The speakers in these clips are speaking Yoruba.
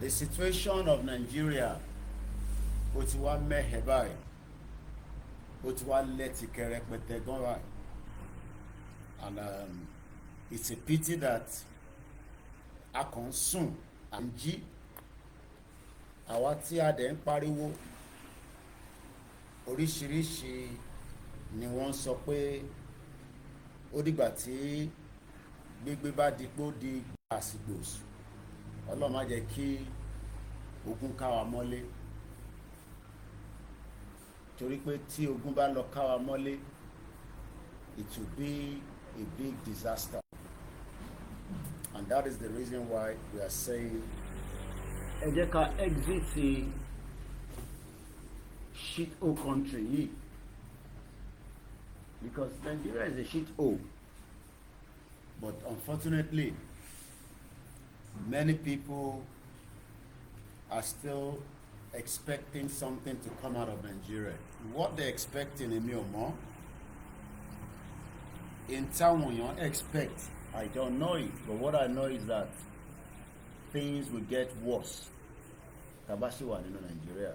The situation of Nigeria ó ti wá mẹ́hẹ̀ báyìí, ó ti wá lẹ́tì kẹrẹpẹtẹ gan báyìí, and it's a pity that a kàn ń sùn à ń jí, àwa tí a dẹ̀ ń pariwo oríṣiríṣi ni wọ́n sọ pé ó dìgbà tí gbígbé bá digbó di àsìgbòsù. Ọlọ́run má jẹ́ kí ogun ká wa mọ́lé, torí pé tí ogun bá lọ ká wa mọ́lé, it will be a big disaster, and that is the reason why we are saying ẹ jẹ́ ká exit the shit hole country yìí, because Nigeria is a shit hole, but unfortunately many people are still expecting something to come out of Nigeria. What they're expecting in Myanmar, in táwọn èèyàn expect, I don't know it, but what I know is that things will get worse tá bá ṣì wà nínú Nigeria.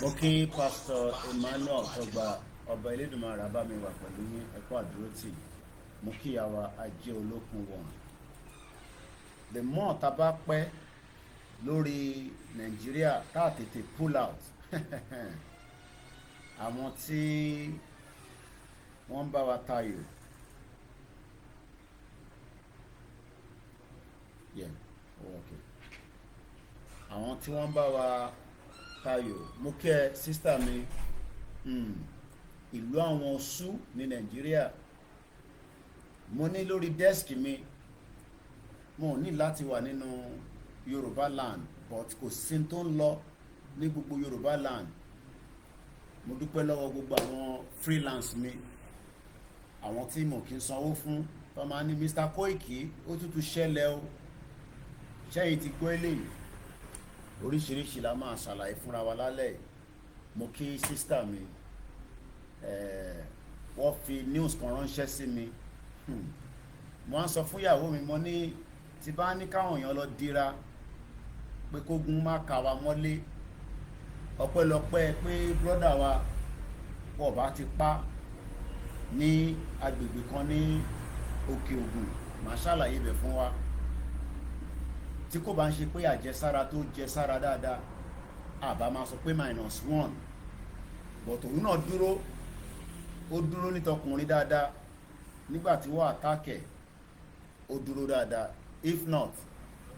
Mo kí Pastor Emmanuel ọba Elédùmarè bá mi wà pẹ̀lú ní ẹ̀kọ́ àdúrótì. Mo kí àwa ajé olókun wọn. The more tá bá pẹ́ lórí Nàìjíríà tá tètè pull out, àwọn tí wọ́n bá wa tayò, àwọn tí wọ́n bá wa tayò, mo kí ẹ sísítà mi, ìlú àwọn oṣù ní Nàìjíríà. Mo ní lórí dẹ́skì mi, mo ní láti wà nínú Yorùbá land, but kò sí tó ń lọ ní gbogbo Yorùbá land. Mo dúpẹ́ lọ́wọ́ gbogbo àwọn freelance mi, àwọn tí mo kì í sanwó fún, tó máa ní Mr. Koiki ó tútù ṣẹlẹ̀ o, ṣẹ́yìn ti gbọ́ eléyìí. Oríṣiríṣi la máa ṣàlàyé fúnra wa lálẹ́. Mo kí sísítà mi, wọ́n fi news kan ránṣẹ́ sí mi. Mo á sọ fún ìyàwó mi, mo ní tí bá ní káwọn èèyàn lọ dira pé kógun má ká wa mọ́lé, ọpẹ́lọpẹ́ pé brọ́dà wa wọ́n bá ti pa ní agbègbè kan ní òkè Ogun, màá ṣàlàyé ibẹ̀ fún wa. Tí kò bá ń ṣe pé àjẹsára tó jẹ sára dáadáa, àbá máa sọ pé -1, but òun náà ó dúró nítọkùnrin dáadáa. Nígbà tí wọ́n àtàkẹ̀, ó dúró dáadáa. If not,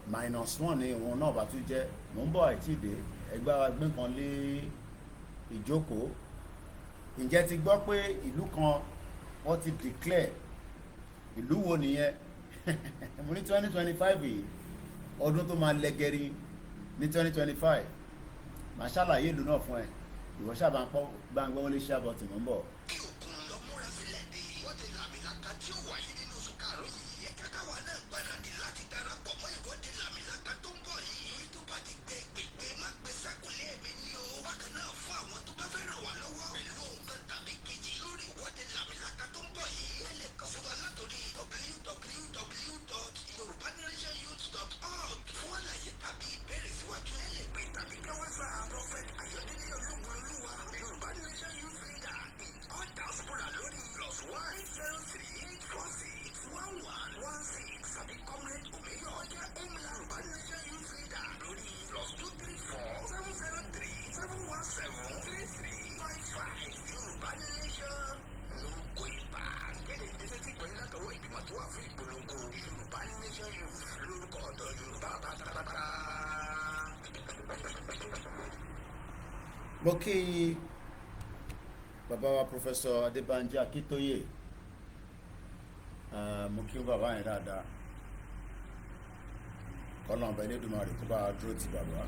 -1 ni òun náà bá tún jẹ́. Mò ń bọ̀ àìtí dé ẹgbẹ́ agbé kan lé ìjókòó. Ǹjẹ́ ti gbọ́ pé ìlú kan wọ́n ti declare? Ìlú wo nìyẹn? Mo ní 2025 yìí, ọdún tó máa lẹ́gẹ̀rí ní 2025. Màá ṣàlàyé ìlú náà fún ẹ. Ìwọ ṣáà bá ń gbọ́ wọlé ṣáà bọ̀ tí mò ń bọ̀. Diaspora lórí +1 03 846 mo kí bàbá wa Professor Adébánjí Akíntóyè, mo kí bàbá yẹn dáadáa, kọ́lọ́n bẹ Elédùmarè kó bá a dúró ti bàbá.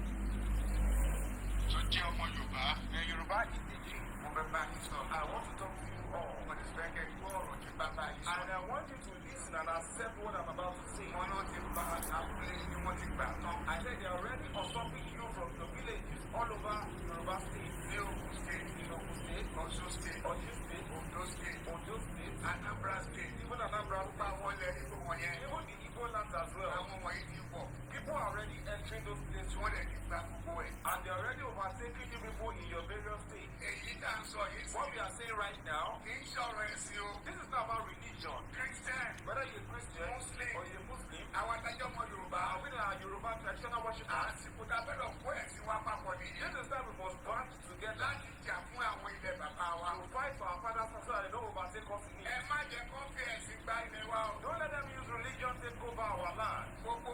tó jẹ́ ọmọ Yorùbá Yorùbá ìdíje mo fẹ́ bá yín sọ. I want to talk to you all on this record gbọ́ ọ̀rọ̀ tí bàbá yìí sọ. And I want you to listen and accept what I'm about to say. Wọ́n náà ti bá abúlé ni wọ́n ti gbà tán. I said they are already usurping you from the villages all over Yorùbá state. Ní Ogun state, in Ogun state, Ọ̀ṣun state, Ọ̀ṣun state, Ondo state, Ondo state, Anambra state. Even Anambra pa wọn lẹ nígbà wọn yẹn. Even the Igbo lands as well. Àwọn wọ̀nyí ti pọ̀. People are already entering those places wọ́n lè ti gbà gbogbo ẹ̀. And they are already overtaking you people in your various states. Èyí tá à ń sọ yìí. What we are saying right now. Kì í ṣọ̀rọ̀ ẹ̀sìn o. This is not about religion. Christian. Whether you're a Christian. Muslim. Or you're a Muslim. Àwọn adájọ́ ọmọ Yorùbá. We are Yorùbá traditional worshipers. Àsìkò tá a fẹ́ lọ kó ẹ̀sìn wa papọ̀ nìyí. This is time we must band together. Láti jà fún àwọn ilẹ̀ bàbá wa. To fight for our father's house so that they don't overtake us in it. Ẹ má jẹ́ kó fi ẹ̀sìn gba ilẹ̀ wa o. Don't let them use religion take over our land. Gbogbo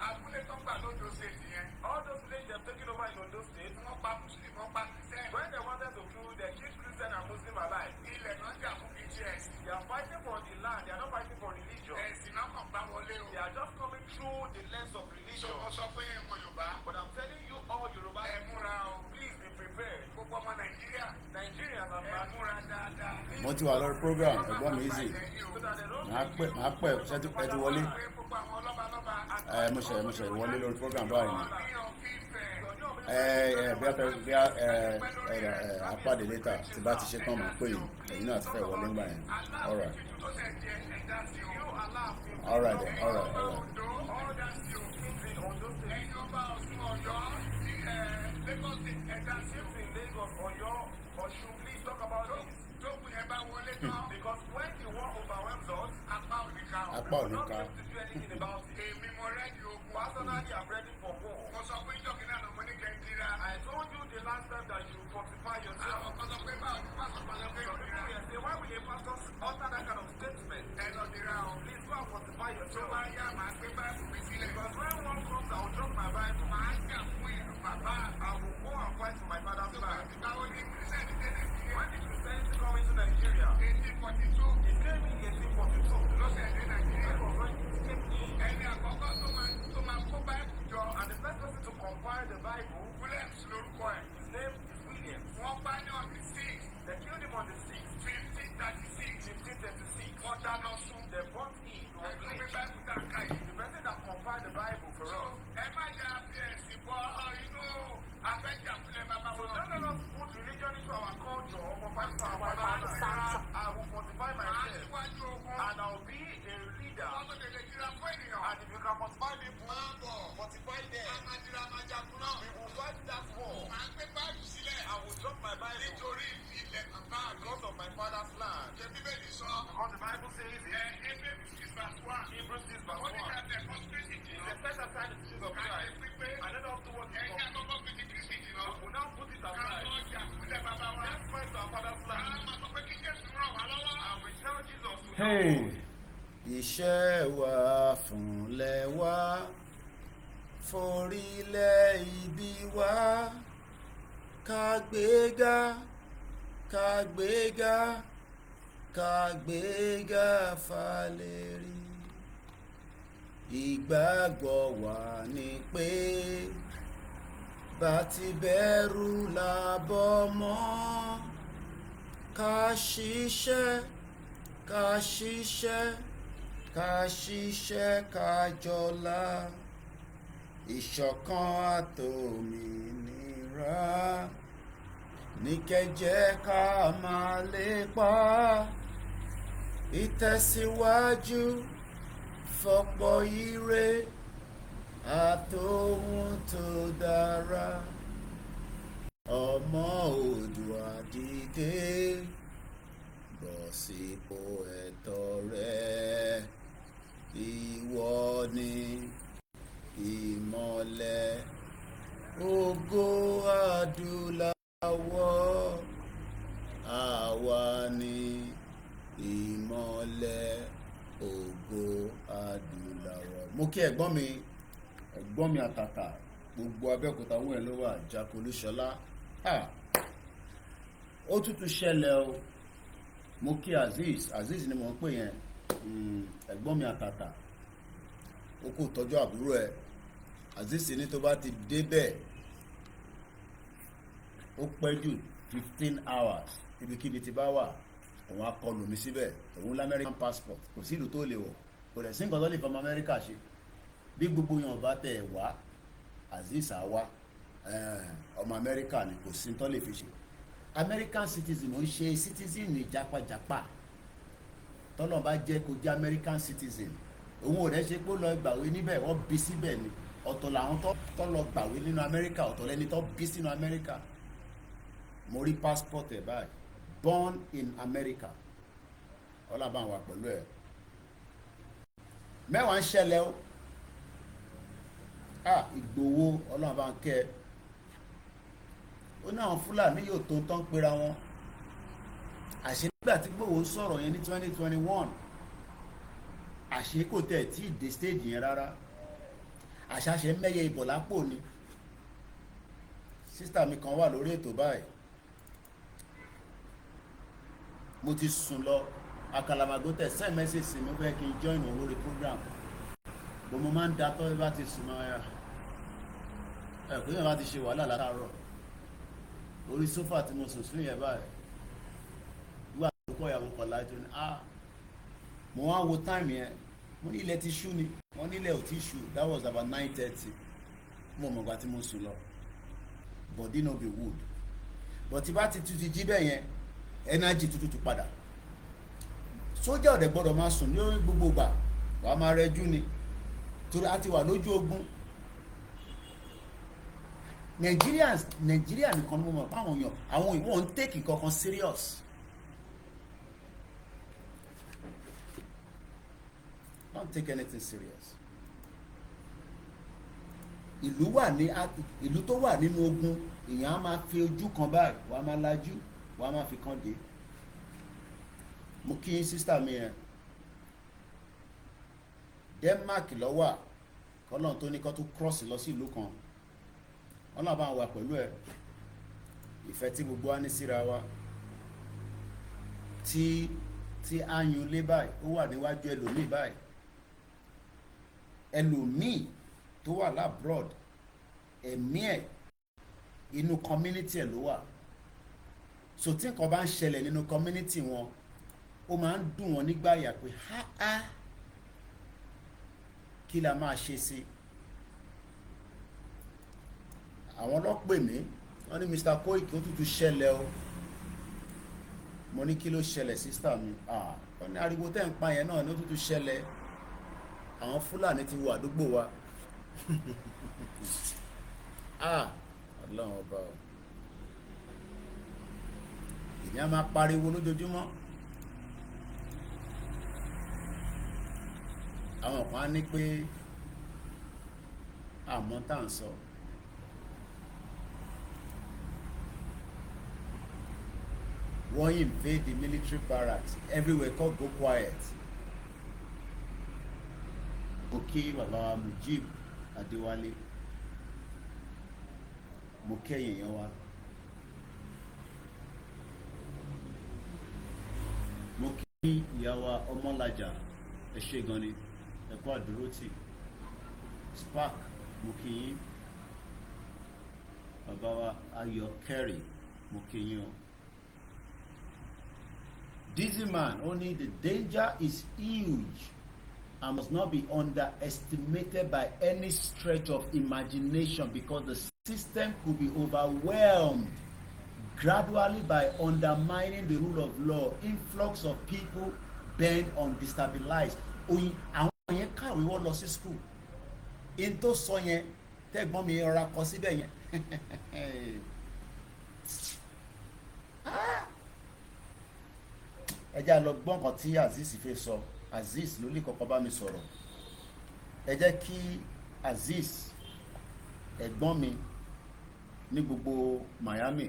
abúlé tó gbà lójó state yẹn. All those villages they have taken over in Ondo state. Wọ́n pa Muslim, wọ́n pa Christian. When they wanted to kill, they killed Christian and Muslim alike. Ilẹ̀ náà jà fún BGS. They are fighting for the land. They are not fighting for religion. Ẹ̀sìn náà kàn gbá wọlé o. They are just coming through the lens of religion. Sọ pé ẹ̀mọ Yorùbá. But I'm telling you all Yorùbá. Ẹ múra o. Please be prepared. Gbogbo ọmọ Nàìjíríà. Nigerians are bad. Ẹ múra dáadáa. mo ti wà lórí program ẹ̀gbọ́n mi easy màá pẹ́ ṣe ti wọlé mo ṣe wọlé lórí program báyìí ni bí apàdé later tí bá ti ṣe tán màá pè yín ẹ̀yin náà ti fẹ́ wọlé ńgbà yẹn. All right then. Please talk about this. Because when the war overwhelms us, apá ò ní ká. We're not going to do anything about it. Èmi mo ready ogun. Personally, I'm ready for war. Mo sọ pé ìjọba náà mo ní Nàìjíríà. I told you the last time that you fortify yourself. Àwọn kan sọ pé báwo ni pásítọ̀ pàṣẹ pé ìjọba say why will a pastor utter that kind of statement? Ẹ lọ dira o. Please go and fortify yourself. Tó bá yá màá gbé báyìí mi sílẹ̀. Because when one comes, I will drop my Bible. Màá jà fún ìlú bàbá. I will go and fight for my father's land. Báwo ni Christianity dé Nàìjíríà? When did Christianity come into Nigeria? 1842. It came in 1842. Lọ́sẹ̀ dé Nàìjíríà. Ẹni àkọ́kọ́ tó máa kó Bible jọ. And the first person to compile the Bible, Williams lórúkọ ẹ̀. His name is Williams. Wọ́n bá ní on the 6th. They killed him on the 6th. 1536. Wọ́n dáná sun. They brought in. The person that compiled the Bible for us. Ẹ má yà fi ẹ̀sìn bọ́ inú abẹ́jà fúnlẹ̀ bàbá wọn. So don't let us put religion into our culture. Ọmọ fight for our father. I will fortify myself. And I will be a leader. And if you can fortify people, fortify them. We will fight that war. I will drop my Bible. Because of my father's land. Because the Bible says Hebrews 6 verse 1. They set aside the things of Christ. And let us do what is wrong. We will now put it aside. Let's fight to our father's land. And we tell Jesus to Hey, iṣẹ́ wa fúnlẹ̀ wa forílẹ̀ ibi wa kàgbéga fàlérí. Ìgbàgbọ́ wa ni pé bá ti bẹ̀rù làbọ̀ mọ́ ká ṣiṣẹ́ ká jọlá ìṣọ̀kan àtòmìnira ní kẹ́jẹ́ ká máa lépa ìtẹ̀síwájú fọ́pọ̀ ire àtòhun tó dára. Ọmọ Oòduà dìde bọ̀ sípò ẹ̀tọ́ rẹ. Ìwọ ni ìmọ́lẹ̀ ògo adúláwọ̀. Àwa ni ìmọ́lẹ̀ ògo adúláwọ̀. Mo kí ẹ̀gbọ́n mi àtàtà gbogbo Abẹ́òkúta wọ́n ẹ̀ ló wà Jack Olúṣọlá. ó tútù ṣẹlẹ̀ o. Mo kí Azeez ni mo ń pè yẹn, ẹ̀gbọ́n mi àtàtà, ó kò tọ́jú àbúrò ẹ̀. Azeez ní tó bá ti débẹ̀ ó pẹ́ jù 15 hours ibikíbi tí bá wà, òun á kọlù mi síbẹ̀, òun l'American passport, kò sí ìlú tó lè wọ̀, kò dẹ̀ sí nǹkan tó lè fọmọ Amẹ́ríkà ṣe. Bí gbogbo yàn bá tẹ̀ wá, Azeez á wá, ọmọ Amẹ́ríkà ni, kò sí tó lè fi ṣe. American citizen ò ń ṣe citizen ní jápajàpá. Tọ́lọ́ bá jẹ́ kó jẹ́ American citizen, òun ò rẹ̀ ṣe pé ó lọ gbàwé níbẹ̀, wọ́n bí síbẹ̀ ni. Ọ̀tọ̀ làwọn tó lọ gbàwé nínú Amẹ́ríkà, ọ̀tọ̀ lẹ́ni tó bí sínú Amẹ́ríkà. Mo rí passport ẹ̀ báyìí, born in America. Ọlọ́ba wà pẹ̀lú ẹ̀. Mẹ́wàá ń ṣẹlẹ̀ o. Ìgbòho Ọlọ́ba ń kẹ́ ẹ. Ó ní àwọn Fúlàní yóò tó ń tán pera wọn. Àṣé nígbà tí Ìgbòho ń sọ̀rọ̀ yẹn ní 2021, àṣé kò tẹ̀ tí ì dé stage yẹn rárá. Àṣàṣe mẹ́yẹ ìbọ̀ lápò ni. Sísítà mi kan wà lórí ètò báyìí, mo ti sùn lọ, àkàlàmàgbò tẹ̀ send message sí mi, ó fẹ́ kí n join òun lórí program, bó mo máa ń da tọ́ bá ti sùn máa yà pé yẹn bá ti ṣe wàhálà látàárọ̀ orí sófà tí mo sùn sí yẹn báyìí, wíwà tó kọ́ ìyàwó kan lájú ni mo wá wo time yẹn, mo ní ilẹ̀ ti ṣú ni, wọ́n ní ilẹ̀ ò ti ṣú, that was about 9:30, mo mọ̀ gbà tí mo sùn lọ, body no be wood, but tí bá ti tutù jí bẹ́ẹ̀ yẹn, energy tuntun padà. Sójà ọ̀dẹ̀ gbọ́dọ̀ máa sùn ní gbogbo ìgbà, wàá máa rẹjú ni, torí a ti wà lójú ogun. Nàìjíríà nìkan ni mo mọ̀ pé àwọn ìwọ̀n ń take nǹkan kan serious. Don't take anything serious. Ìlú tó wà nínú ogun, èèyàn á máa fi ojú kan báyìí, wàá máa lajú, wàá máa fi kan dé. Mo kí sísítà mi yẹn, Denmark lọ́wọ́ kọ́lọ́n tó ní kọ́ tó cross lọ sí ìlú kan, wọ́n náà bá wà pẹ̀lú ẹ̀. Ìfẹ́ tí gbogbo wa ní síra wa, tí áyùn lé báyìí, ó wà níwájú ẹlòmíì báyìí, ẹlòmíì tó wà labroad, ẹ̀mí ẹ̀ inú community ẹ̀ ló wà. So tí nǹkan bá ń ṣẹlẹ̀ nínú community wọn, ó máa ń dùn wọn nígbà yà pé kí la máa ṣe sí. Àwọn ọlọ́pẹ̀ mi, wọ́n ní Mr. Koiki ó tútù ṣẹlẹ̀ o. Mo ní kí ló ṣẹlẹ̀ sísítà mi? Wọ́n ní ariwo tẹ́ ń pa yẹn náà ní ó tútù ṣẹlẹ̀. Àwọn Fúlàní ti wọ àdúgbò wa. Ọlọ́run ọba o. Ìyá máa pariwo lójoojúmọ́. Àwọn kan á ní pé àmọ́ tá à ń sọ. Wọ́n invade the military barracks, everywhere called go quiet. Okay, bàbá Mujib Adéwálé, mo kẹ́yìn yẹn wá. Mo kí ìyàwó Ọmọlájà, ẹ ṣé gan ni, ẹ kú àdúrótì. Spark, mo kí yín. Bàbá wa Ayọ̀ Kerry, mo kí yín o. Dizzy man, only the danger is huge and must not be underestimated by any stretch of imagination, because the system could be overwhelmed gradually by undermining the rule of law. Influx of people bent on destabilize. Àwọn yẹn kàwé wọ́n lọ sí school. In tó sọ yẹn, tẹ́gbọ́n mi ọ̀rá kọ síbẹ̀ yẹn. Ẹ jẹ́ lọ gbọ́ nǹkan tí Azeez fẹ́ sọ. Azeez ló lè kọ́kọ́ bá mi sọ̀rọ̀. Ẹ jẹ́ kí Azeez, ẹ̀gbọ́n mi ní gbogbo Miami,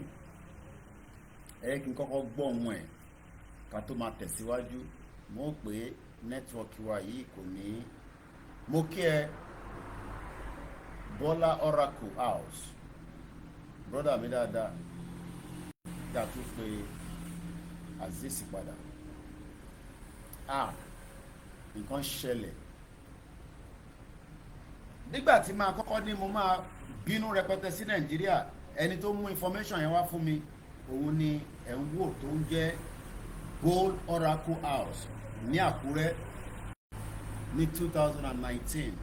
ẹ jẹ́ kí n kọ́kọ́ gbọ́ ohun ẹ̀ ká tó máa tẹ̀síwájú. Mo pé nẹ́tíwọ́ọ̀kì wa yìí kò ní. Mo kí ẹ Bọ́lá Oracle House, brother mi dáadáa. dá tó pé Azeez padà nǹkan ṣẹlẹ̀ nígbà tí máa kọ́kọ́ ní mo máa bínú rẹpẹtẹ sí Nàìjíríà ẹni tó mú information yẹn wá fún mi òun ni ẹ̀ ń wò tó ń jẹ́ Gold Oracle House ní Àkúrẹ́ ní 2019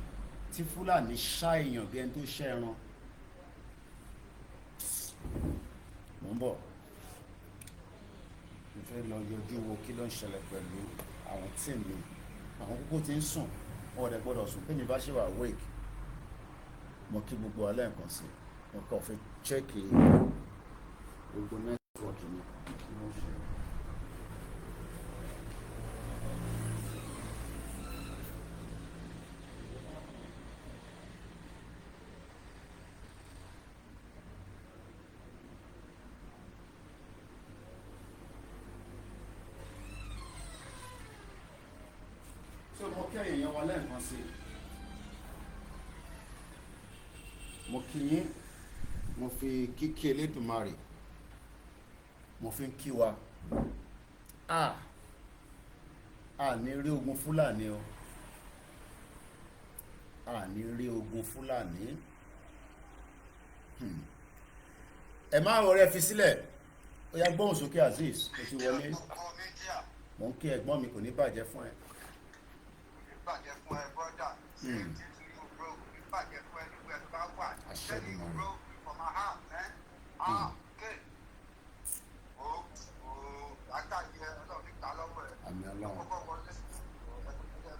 tí Fúlàní ṣá èèyàn bí ẹni tó ṣẹ́ ẹran. Mo ń bọ̀ mo fẹ́ lọ yọjú wo kí ló ń ṣẹlẹ̀ pẹ̀lú àwọn tí mi àwọn kókó ti ń sùn wọn ò gbọ́dọ̀ sùn pé mi bá ṣe wà wake mo kí gbogbo alẹ́ nǹkan sí mo kàn fi chẹ́ẹ̀kì gbogbo nẹ́tíwọ̀kì mi kí ló ń ṣe. So mo kí èèyàn wa lẹ́ẹ̀kan sí mo kí yín mo fi kíkí Elédùmarè mo fi ń kí wa ní rí ogun Fúlàní o ní rí ogun Fúlàní ẹ má rọrẹ fi sílẹ̀ ó yá gbóhùn sókè Azeez ó ti wọlé mo ń kí ẹ̀gbọ́n mi kò ní bàjẹ́ fún ẹ. Bàjẹ́ fún ẹ brọ́dà ṣe ti tu yóò bro bàjẹ́ fún ẹ nígbà tó bá wà tẹ́lẹ̀ yóò bro for my heart ké o àtàjẹ ọlọ́run níta lọ́wọ́ ẹ̀ àmì Ọlọ́run kọ́kọ́ wọlé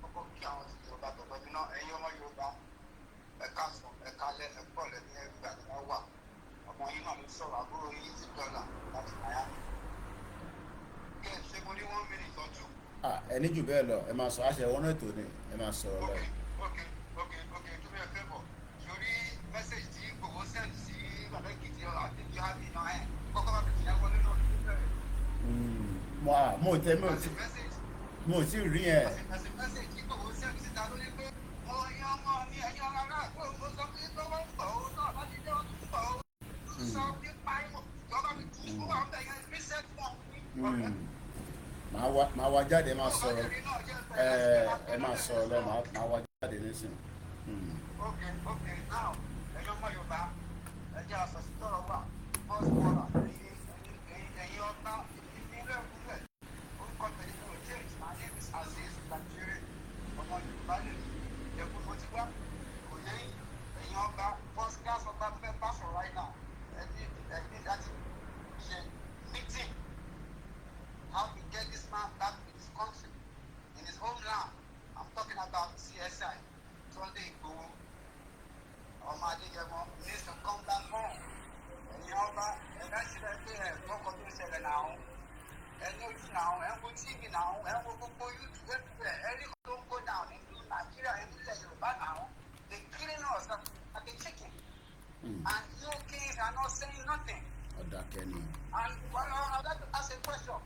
kọ́kọ́ kí àwọn ti Yorùbá tọ̀tọ̀ mi náà ẹ̀yin ọmọ Yorùbá ẹ̀ka sùn ẹ̀ka lẹ ẹ̀pọ̀ lẹ ní ẹgbẹ́ àti wọ́n wà ọmọ yìí náà ló sọ̀rọ̀ àbúrò yìí ti dọ́là láti Miami ké ṣé mo ní 1 minute or 2. ẹni jù bẹ́ẹ̀ lọ ẹ máa sọ àṣẹ wọn náà tó ní ẹ máa sọ̀rọ̀ lọ. Okay, do me a favor. Sori message tí gbogbo send sí bàbá Èkìtì ọ̀la àti ìyá mi náà ẹ̀ kọ́kọ́ bá mi tìyà wọlé náà ní bẹ̀rẹ̀. mo ò tí ì rí ẹ. Ẹ̀sìn message tí gbogbo send síta ló ní pé mo yan ọmọ mi ẹ̀yin ọ̀la náà kó o sọ pé lọ́wọ́ ń bọ̀ ó náà láti dé ọdún ń bọ̀ ó sọ nípa ìmọ̀ ìjọba mi tún fún wa bẹ̀yẹn reset fún máa wá jáde máa sọ̀rọ̀ ẹ máa sọ̀rọ̀ lọ máa wá jáde nísìnyí. Okay, now ẹ̀yin ọmọ Yorùbá ẹ̀jẹ̀ àṣàṣì tọrọ wà first border ẹ̀yin ọba ìpínlẹ̀ ìpínlẹ̀ orúkọ tẹ̀lé fún James my name is Azeez Nigeria ọmọ Yorùbá lè ẹ̀kú mo ti wá kò yẹ ẹ̀yin ọba first class ọba fẹ́ bá sọ̀rọ̀ right now ẹ̀dí láti ṣe meeting. How to get this man back in his country, in his homeland. I'm talking about CSI, Sunday Igboho. Ọmọ Adéjẹmọ needs to come back home. Ẹ̀yin ọba ẹ̀dá ṣẹlẹ̀ pé ẹ̀ gbọ́kọ̀ tó ṣẹlẹ̀ náà. Ẹni ojú náà, ẹ̀ ń wo TV náà, ẹ̀ ń wo gbogbo YouTube everywhere. Ẹ̀rí kan tó ń go down nínú Nàìjíríà, ìpínlẹ̀ Yorùbá náà. They killing us like a chicken. And you kids are not saying nothing. Ọ̀dà kẹ́ni. And I'd like to ask a question.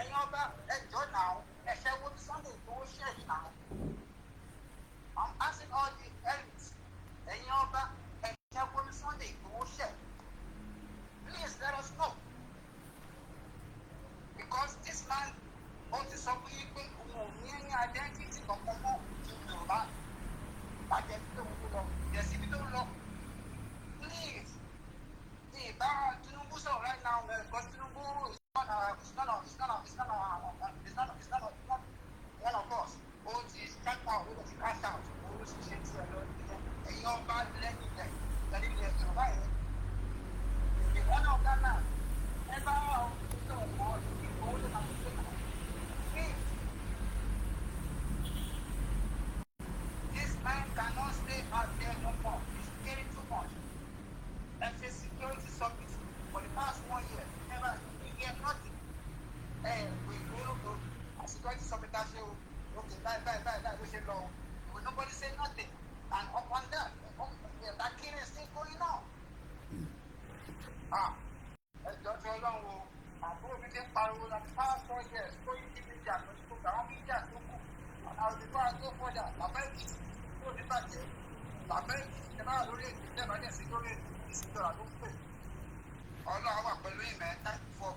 Ẹ̀yin ọba ẹjọ́ náà ẹ̀ṣẹ̀ wo Sunday Igboho ṣe yìí náà. I'm asking all the elites. Ẹ̀yin ọba ẹ̀ṣẹ̀ wo Sunday Igboho ṣe. Please let us know. Because this man ó ti sọ pé òun ò ní ẹni identity kankan mọ́ ju Yorùbá. Bàjẹ́ bí òun tó lọ, yẹ̀sí bí tó lọ. Please, the ìbá Tinubu sọ̀rọ̀ right now because Tinubu is not one of us. Oh, he's tracked out, he was crashed out. Oh, he's changed the Lord. And you're bad letting them. That is the survive. The one of them now, ever so more, the older than the second. This man cannot stay out there no more. He's getting too much. That's a security summit for the past 1 year. Never, we get nothing. We go to a security summit that say, okay, bye, we say no. But nobody say nothing. And upon that, that killing is still going on. Ẹjọ́ tí Ọlọ́run wo, àbúrò mi ti ń pariwo láti past 4 years, Koikimedia ló ti kó àwọn mídíà tó kù. Àwọn òdìbò àti òfòdà, bàbá Èkìtì tó ní bàjẹ́. Bàbá Èkìtì tẹ́ bá lórí èdè tẹ́ bá dẹ̀ sí lórí èdè ìsìnkú àdó pè. Ọlọ́run wà pẹ̀lú ìmẹ̀ for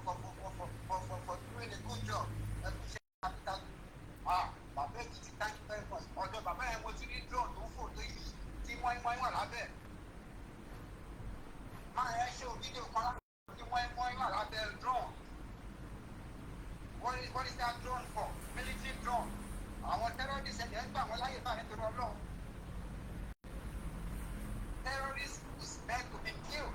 what is that drone for? Military drone. Our terrorists and the terrorists is meant to be killed.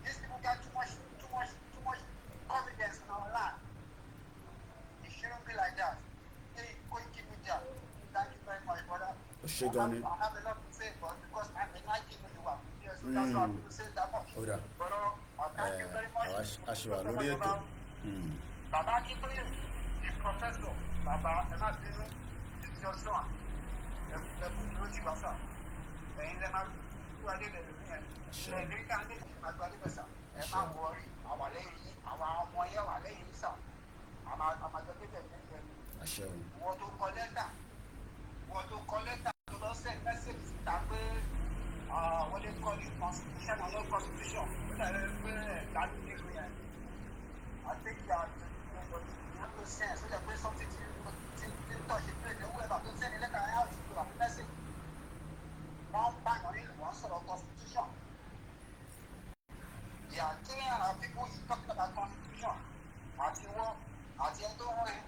These people got too much confidence in our land. It shouldn't be like that. Hey, Koikimedia, thank you very much, brother. I have a lot to say, but because I'm a Nike viewer, yes, so that's why I'm going to say that much. But thank you very much. Baba Kipling is professor. Baba, it's your son. What they call it, constitution or no constitution. I think that you have to sense so that when something to touch it, whoever to send a letter out to a message. One bang on it, one sort of constitution. There are killing people talking about constitution. At the war, at the end of the way,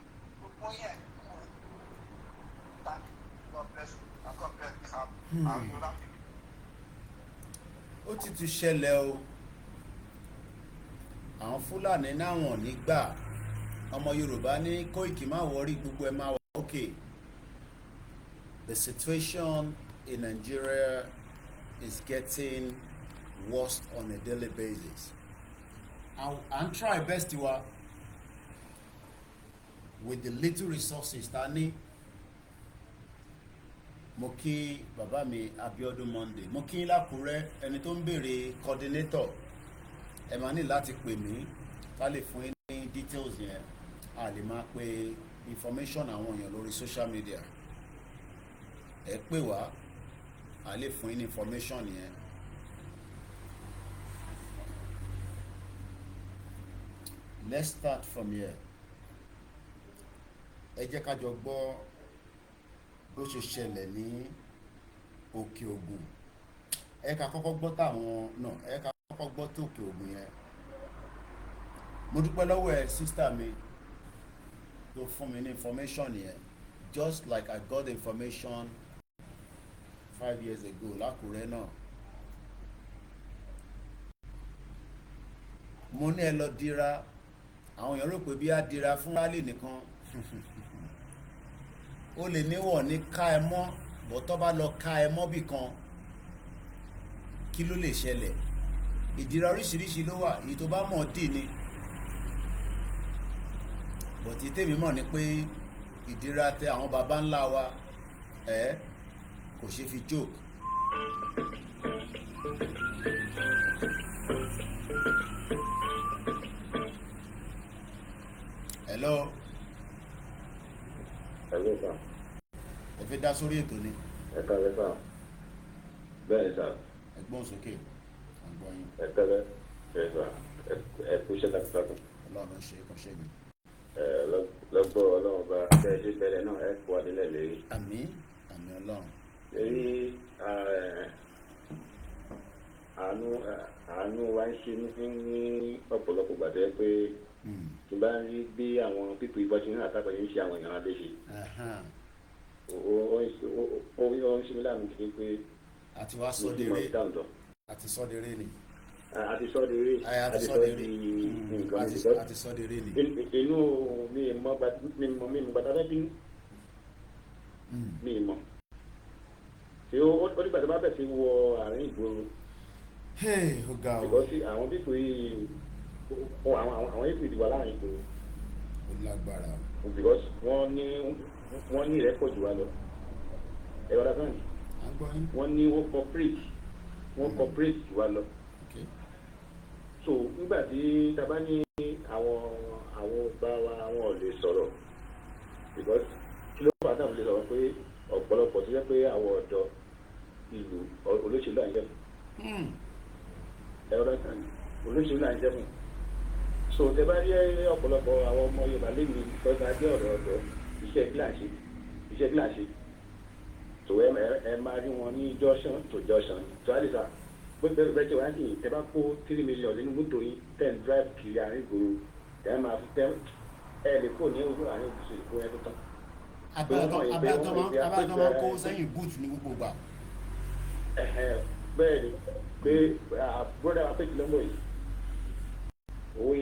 thank you. God bless you. And God bless you. Ó ti tún ṣẹlẹ̀ o. Àwọn Fúlàní náwọn nígbà ọmọ Yorùbá ní Kóìkì má wọrí gbogbo ẹ máa wà okay. The situation in Nigeria is getting worse on a daily basis. And try best wa with the little resources ta ní. Mo kí bàbá mi Abiodun Monday. Mo kí l'Ákúrẹ́ ẹni tó ń béèrè coordinator. Ẹ máa ní láti pè mí ká lè fún yín ní details yẹn. A lè máa pe information àwọn èèyàn lórí social media. Ẹ pè wá, a lè fún yín ní information yẹn. Let's start from here. Ẹ jẹ́ ká jọ gbọ́ bó ṣe ṣẹlẹ̀ ní Òkè Ògùn. Ẹ ká kọ́kọ́ gbọ́ táwọn náà, ẹ ká kọ́kọ́ gbọ́ tó Òkè Ògùn yẹn. Mo dúpẹ́ lọ́wọ́ ẹ sister mi tó fún mi ní information yẹn, just like I got the information 5 years ago l'Ákúrẹ́ náà. Mo ní ẹ lọ dira, àwọn èèyàn rò pé bí a dira fún rálì nìkan. Ó lè níwọ̀ ní ká ẹ mọ́, bọ́ tó bá lọ ká ẹ mọ́ bì kan, kí ló lè ṣẹlẹ̀? Ìdíra oríṣiríṣi ló wà, èyí tó bá mọ̀ dì ni. Bọ̀tí tèmi mọ̀ ni pé ìdíra tẹ àwọn baba ńlá wa kò ṣe fi joke. Hello. Hello, sir. Ẹ fẹ́ dá sórí ètò ni. Ẹ kálẹ́ sà. Bẹ́ẹ̀ sà. Ẹgbọ́n sókè. Àgbọ̀n yín. Ẹ kálẹ́. Bẹ́ẹ̀ sà. Ẹ kú iṣẹ́ takuntakun. Ọlọ́run ṣe é kọ́ ṣe mi. Lọ́gbọ́ Ọlọ́run bá bẹ́ẹ̀ ṣe bẹ̀rẹ̀ náà ẹ kú adílẹ̀ lérí. Àmín. Àmín Ọlọ́run. Èyí àánú wa ń ṣe ní ọ̀pọ̀lọpọ̀ gbàdẹ́ pé tí bá ń rí bí àwọn pípọ̀ ìbọn ṣe ń àtàkùn yìí ń ṣe àwọn èèyàn adéṣe. Ó ń ṣe mí láàmú kí pé àti wá sọ́dẹ̀rẹ́ àti sọ́dẹ̀rẹ́ ni. Àti sọ́dẹ̀rẹ́ àti sọ́dẹ̀rẹ́ nǹkan ìdíkọ́. Àti sọ́dẹ̀rẹ́ ni. Inú mi mọ́ bàtà fẹ́ bínú. Mi mọ̀. Ṣé ó dìgbà tó bá bẹ̀ sí wọ àárín ìgboro. Ó ga o. Because àwọn pípọ̀ yìí àwọn èpè ìdìbò láàrin ìgboro. Ó lágbára. Because wọ́n ní ìrẹ́pọ̀ jù wá lọ. Ẹ̀rọ dáná ni. Wọ́n ní wọ́n cooperate jù wá lọ. So nígbà tí ta bá ní àwọn ọba wa àwọn ò lè sọ̀rọ̀ because kí ló fà táwọn lè sọ̀rọ̀ pé ọ̀pọ̀lọpọ̀ tó jẹ́ pé àwọn ọ̀dọ́ ìlú olóṣèlú àìjẹ́ fún. Ẹ̀rọ dáná ni olóṣèlú àìjẹ́ fún. So tẹ bá rí ọ̀pọ̀lọpọ̀ àwọn ọmọ Yorùbá lẹ́yìn ìtọ́jú ajé ọ̀rọ̀ ọ̀dọ́ iṣẹ́ gíláàṣì tó ẹ máa rí wọn ní junction to junction tó àdìsá bó bẹ́ẹ̀ tí wàá sì tẹ́ bá kó 3 million nínú mọ́tò yín ten drive kiri àárín ìgboro tẹ́ máa fi tẹ́ ẹ lè kó ní ojú àárín ìgbésò ìkó yẹn tó tán. abájọ́ máa ń kó sẹ́yìn boot ní gbogbo gbà. bẹ́ẹ̀ ni pé broda wa péjì lọ́mọ yìí owó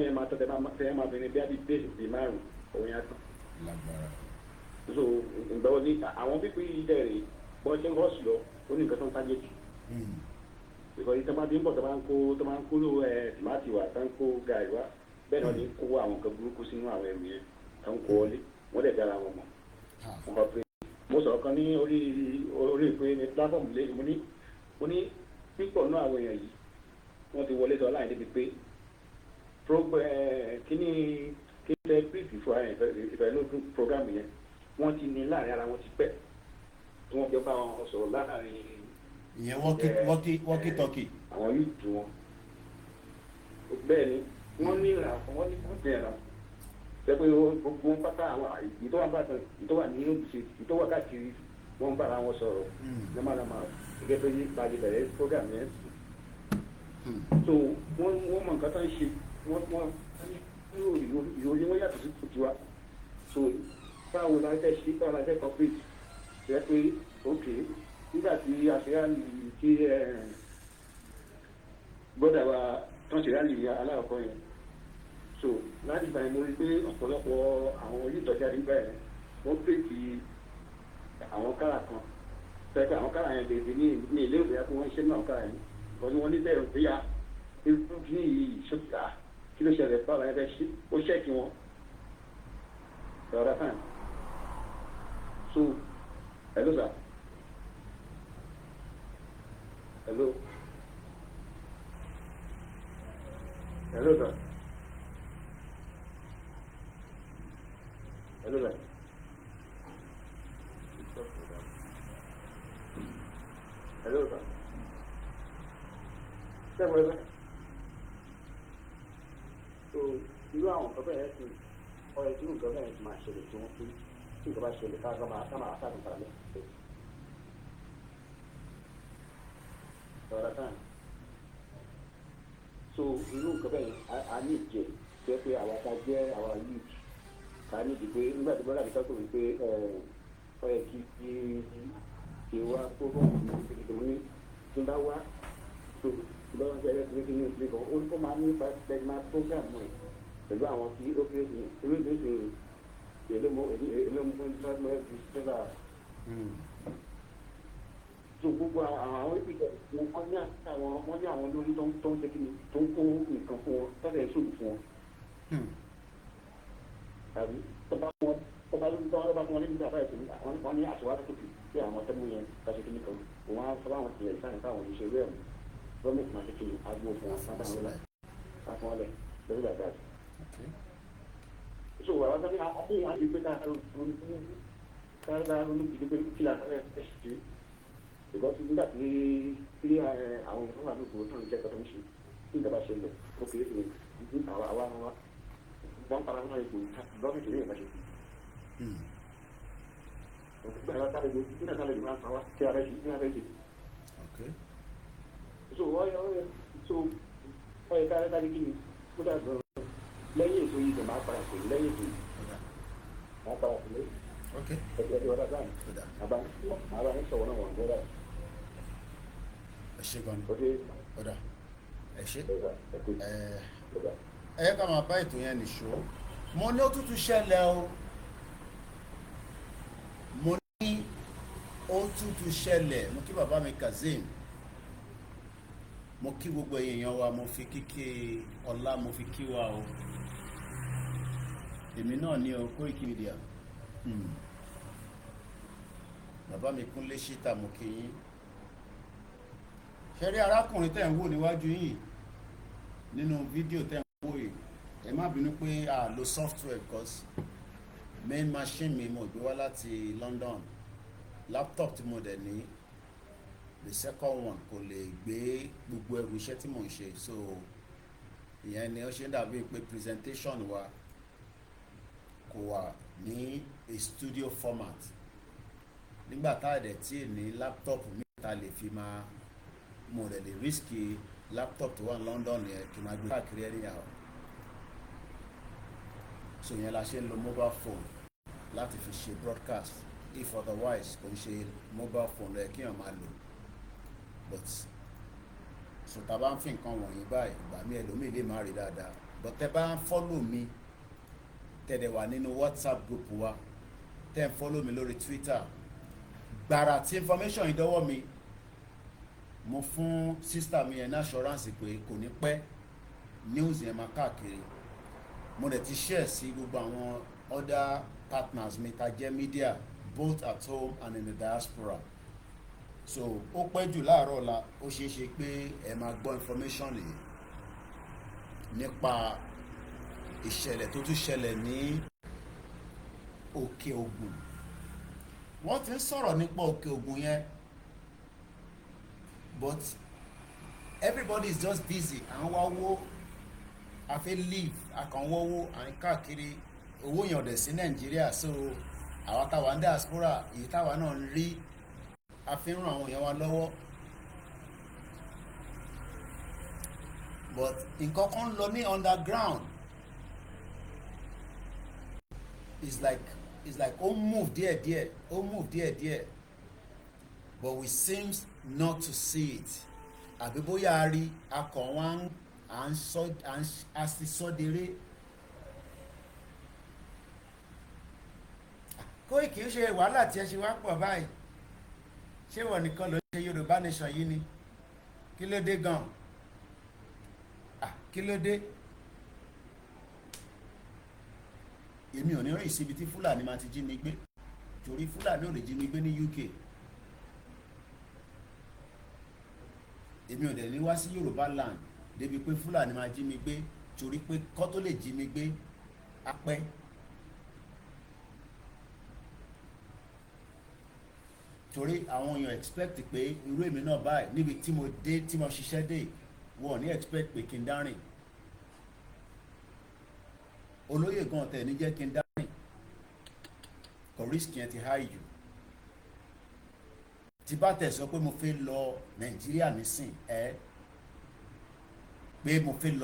yẹn máa tọ́ tẹ́ máa fi ní bí a bí bẹ́ẹ̀sì bíi márùn-ún owó yẹn á tán. so ìgbàwọ́ ní àwọn pípé yìí dẹ̀rẹ̀ bọ́ ṣe ń họ́ọ̀sì lọ ó ní nǹkan tó ń tájẹ́ jù. ìkọ̀yí tó máa bí ń bọ̀ tó máa ń kó tòmátì wá tó ń kó gàrí wá bẹ́ẹ̀ náà ní kó àwọn nǹkan burúkú sínú àwọn ẹrù yẹn tó ń kó wọlé wọ́n dẹ̀ dára wọn mọ̀. wọ́n bá pé mo sọ̀rọ̀ kan ní orí ìpè ní platform lé mo ní pípọ̀ náà àwọn èèyàn yìí wọ́n ti wọlé sọ láì débi pé kíní lẹ bíìfì fún ara ìfẹ̀lódún program yẹn wọ́n ti ní láàrin ara wọn ti pẹ́ tí wọ́n jọ bá wọn sọ̀rọ̀ láàrin. ìyẹn wọ́kí tọ́kì. àwọn yìí dùn wọn. bẹ́ẹ̀ ni wọ́n ní ìlà wọ́n ní kọ́ńtẹ̀ ẹ̀rọ sẹ́pẹ́ gbogbo pátá àwọn ìtọ́wà bàtàn ìtọ́wà ní òbíṣe ìtọ́wà káàkiri wọ́n ń bára wọn sọ̀rọ̀ lọ́mọdọ́mọ gẹ́gẹ́ bí ìpàdé bẹ̀rẹ̀ program yẹn. so wọ́n mọ nǹkan tó ń ṣe wọ́n ìròyìn wọn yàtọ̀ sí tuntun wa so báwo la fẹ́ ṣe báwo la fẹ́ complete ṣe pé ok nígbà tí àṣeyá tí gbọ́dọ̀ wa tán ṣe rálì aláàkọ́ yẹn so láti ìgbà yẹn mo rí pé ọ̀pọ̀lọpọ̀ àwọn onítọ̀jà nígbà yẹn wọ́n pè kí àwọn kára kan fẹ́ pé àwọn kára yẹn lè fi ní ilé ìwé kí wọ́n ṣe ní àwọn kára yẹn wọ́n ní wọ́n ní bẹ́ẹ̀ pé ya irú kí ní yìí ṣọ́kà kí ló ṣẹlẹ̀ báwo la fẹ́ ṣe ó ṣẹ́ẹ̀kì wọn ọ̀rọ̀ fún so hello sir hello hello sir hello sir hello sir sẹ́wọ̀n ẹ̀rọ so irú àwọn nǹkan bẹ́ẹ̀ ti ọ̀rẹ́ tí nǹkan bẹ́ẹ̀ ti máa ṣẹlẹ̀ tí wọ́n fi tí nǹkan bá ṣẹlẹ̀ ká máa sáàtún padà lẹ́sẹ̀ ọ̀rọ̀ kan so irú nǹkan bẹ́ẹ̀ a ní ìjẹ́ tó yẹ pé àwa ta jẹ́ àwa yìí ká ní ìdí pé nígbà tí bọ́lá àdìsá tó rí pé ọ̀rẹ́ kí wá tó bọ̀ ní tí bá wá so lọ́wọ́ ṣe ẹgbẹ́ tí ní ìpínlẹ̀ kan ó máa ní pẹ̀lú program rẹ̀ pẹ̀lú àwọn tí ó kéré sí irú ìgbésẹ̀ èlémọ́ ìtọ́jú ìṣẹ́lá so gbogbo àwọn ìpìlẹ̀ wọ́n ní àwọn olórí tó ń ṣe kí ni tó ń kó nǹkan fún wọn tọ́lẹ̀ ìṣòro fún wọn tàbí tọ́ba fún wọn níbi àbá ìpínlẹ̀ àwọn ní àṣewádìí tó fi àwọn tẹ́mú yẹn káṣe kí ni kan òun á sọ báwọn tilẹ̀ ìsáyẹn táwọn oníṣẹ́ rẹ̀ gọ́ọ̀mẹ̀ntì máa ṣe kí ni agbó fún wọn sábà wọn lẹ̀ lórí àgbà so àwọn tó ní àkóyè àti pé ká ronú gidi pé kí la fẹ́ ṣe because nígbà tí àwọn ìfowópamọ́ wà lóko náà ń jẹ́ kọ́tọ́ ń ṣe tí ìjọba ṣe lọ ó kéré sí ní àwa wọn para wọn ipò gọ́ọ̀mẹ̀ntì ní ìbáṣe òkúta ẹ̀rọ sáré gbé nígbà sáré gbé máa ń pa wá tí a fẹ́ ṣe ní a fẹ́ ṣe. so ọ̀yẹ̀ kárí kí ni kó dà gbọ́n lẹ́yìn èso yìí tó máa padà pè lẹ́yìn èso yìí máa padà pè lẹ́yìn. ẹgbẹ́ tí wọ́n dá sáyẹn àbá ń sọ̀rọ̀ náà wọ́n gbọ́dọ̀. ẹ ṣe gan ni ọ̀dà ẹ ṣe ẹ ká máa bá ètò yẹn nìṣó mo ní ó tútù ṣẹlẹ̀ o mo ní ó tútù ṣẹlẹ̀ mo kí bàbá mi Kazeem mo kí gbogbo èèyàn wa mo fi kíkí ọlá mo fi kí wa o èmi náà ní o Koikimedia bàbá mi Kúnlé Ṣítà mo kí yín ṣe rí arákùnrin tẹ́ ń wò níwájú yìí nínú fídíò tẹ́ ń wò yìí ẹ má bínú pé a lo software because main machine mi mo gbé wá láti London laptop tí mo dẹ̀ ní the second one kò lè gbé gbogbo ẹrù iṣẹ́ tí mò ń ṣe so ìyẹn ni ó ṣe ń dàbí pé presentation wa kò wà ní a studio format nígbà tá a dẹ̀ tí ní laptop mi ta lè fi máa mo rẹ̀ lè rísíkì laptop tó wà ní London yẹn kí n máa gbé káàkiri anyhow. So yẹn la ṣe ń lo mobile phone láti fi ṣe broadcast, if otherwise kò ń ṣe mobile phone rẹ̀ kí èèyàn máa lò. But so tá a bá ń fi nǹkan wọ̀nyí báyìí ìgbà mi ẹlòmíì lè má rí dáadáa, but tẹ́ bá ń follow mi tẹ̀dẹ̀ wà nínú WhatsApp group wa, tẹ́ ń follow mi lórí Twitter, gbàrà tí information yìí dọ́wọ́ mi, mo fún sister mi yẹn ní assurance pé kò ní pẹ́ news yẹn máa káàkiri. Mo dẹ̀ ti share sí gbogbo àwọn other partners mi tá jẹ́ media both at home and in the diaspora. So ó pẹ́ jù láàárọ̀ ọ̀la ó ṣeé ṣe pé ẹ máa gbọ́ information yìí nípa ìṣẹ̀lẹ̀ tó tún ṣẹlẹ̀ ní Òkè Ògùn. Wọ́n ti ń sọ̀rọ̀ nípa Òkè Ògùn yẹn, but everybody is just busy. Àwọn wá wó, a fẹ́ live, a kàn wọ́wọ́, à ń káàkiri, owó yẹn ò dẹ̀ sí Nàìjíríà. So àwa táwa ń diaspora, èyí táwa náà ń rí, a fi ń ràn àwọn èèyàn wa lọ́wọ́. But nǹkan kan ń lọ ní underground. It's like ó move díẹ̀díẹ̀, but we seems not to see it. Àbí bóyá a rí akọ̀ wọn à ń sọ́dẹ̀rẹ́. Koiki ń ṣe wàhálà tí ẹ ṣe wá pọ̀ báyìí, ṣé wọ́n nìkan ló ṣe Yorùbá nation yìí ni? Kí ló dé gan? Kí ló dé? Èmi ò ní rìn síbi tí Fulani máa ti jí mi gbé, torí Fulani ò lè jí mi gbé ní UK. Èmi ò dẹ̀ ní wá sí Yorùbá land débi pé Fulani máa jí mi gbé, torí pé kọ́ tó lè jí mi gbé apẹ́. Torí àwọn èèyàn expect pé irú èmi náà báyìí níbi tí mo dé, tí mo ṣiṣẹ́ dé, wọ́n ní expect pé kí n dárìn. Olóyè gan tẹ̀ ní jẹ́ kí n dárìn, kò risk yẹn ti high jù. Tí bá tẹ̀ sọ pé mo fẹ́ lọ Nàìjíríà nísìn, pé mo fẹ́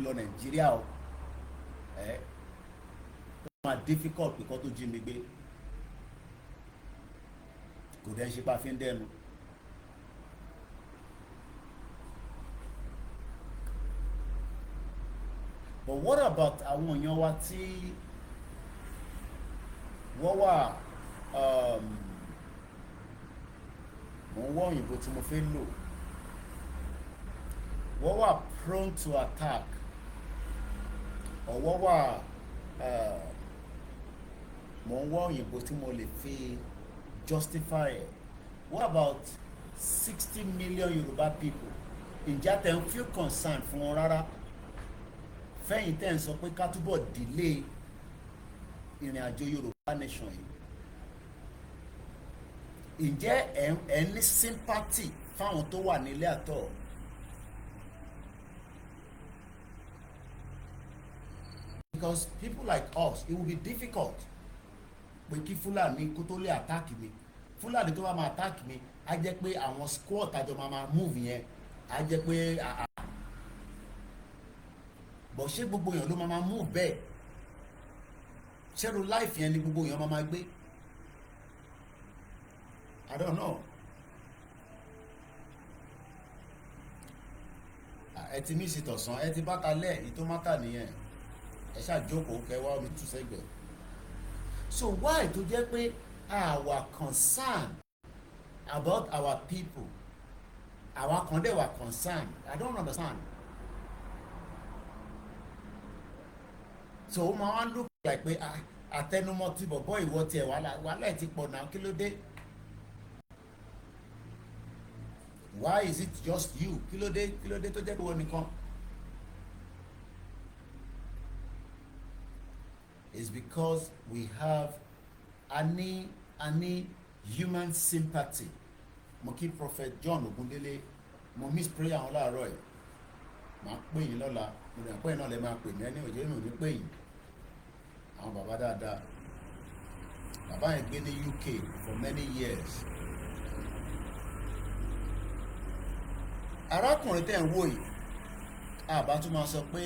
lọ Nàìjíríà o, ó máa difficult pé kó tó jí mi gbé. Kò dẹ̀ ṣe bá fi ń dẹnu. But what about àwọn èèyàn wa tí wọ́n wà mo ń wọ́ òyìnbó tí mo fẹ́ lò, wọ́n wà prone to attack, or wọ́n wà mo ń wọ́ òyìnbó tí mo lè fi justify it. What about 60 million Yoruba people? Ǹjẹ́ tẹ́ ń feel concern fún wọn rárá? Fẹ́yìn tẹ́ ń sọ pé ká túbọ̀ delay ìrìn àjò Yorùbá nation yìí. Ǹjẹ́ ẹ ní sympathy fáwọn tó wà nílé àtọ̀? Because people like us, it will be difficult pé kí Fulani kó tó lè attack mi. Fulani tó bá máa attack mi, á jẹ́ pé àwọn squad àjọ máa move yẹn, á jẹ́ pé bọ̀ ṣé gbogbo èèyàn ló máa move bẹ́ẹ̀? Ṣẹ́rù life yẹn ni gbogbo èèyàn máa gbé? I don't know. Ẹ ti mí sí tọ̀sán, ẹ ti bá kalẹ̀, èyí tó má kà nìyẹn. Ẹ ṣáà jókòó kẹ́ wá omi tú sẹ́gbẹ̀ẹ́. So why tó jẹ́ pé our concern about our people, our kan dẹ̀ wà concern? I don't understand. So ó máa ń look like pé àtẹnumọ́ tí bọ̀bọ́ ìwọ tiẹ̀ wàhálà ẹ̀ ti pọ̀ náà, kí ló dé? Why is it just you? Kí ló dé tó jẹ́ pé wọ́n nìkan? It's because we have any human sympathy. Mo kí Prophet John Ogundele, mo miss prayer àwọn láàárọ̀ ẹ̀. Màá pè yín lọ́la, mo dẹ̀ pé náà lè máa pè mí ẹni òjò mi ò ní pè yín. Àwọn bàbá dáadáa. Bàbá yẹn gbé ní UK for many years. arákùnrin tẹ̀ ń wò yìí àbá tún máa sọ pé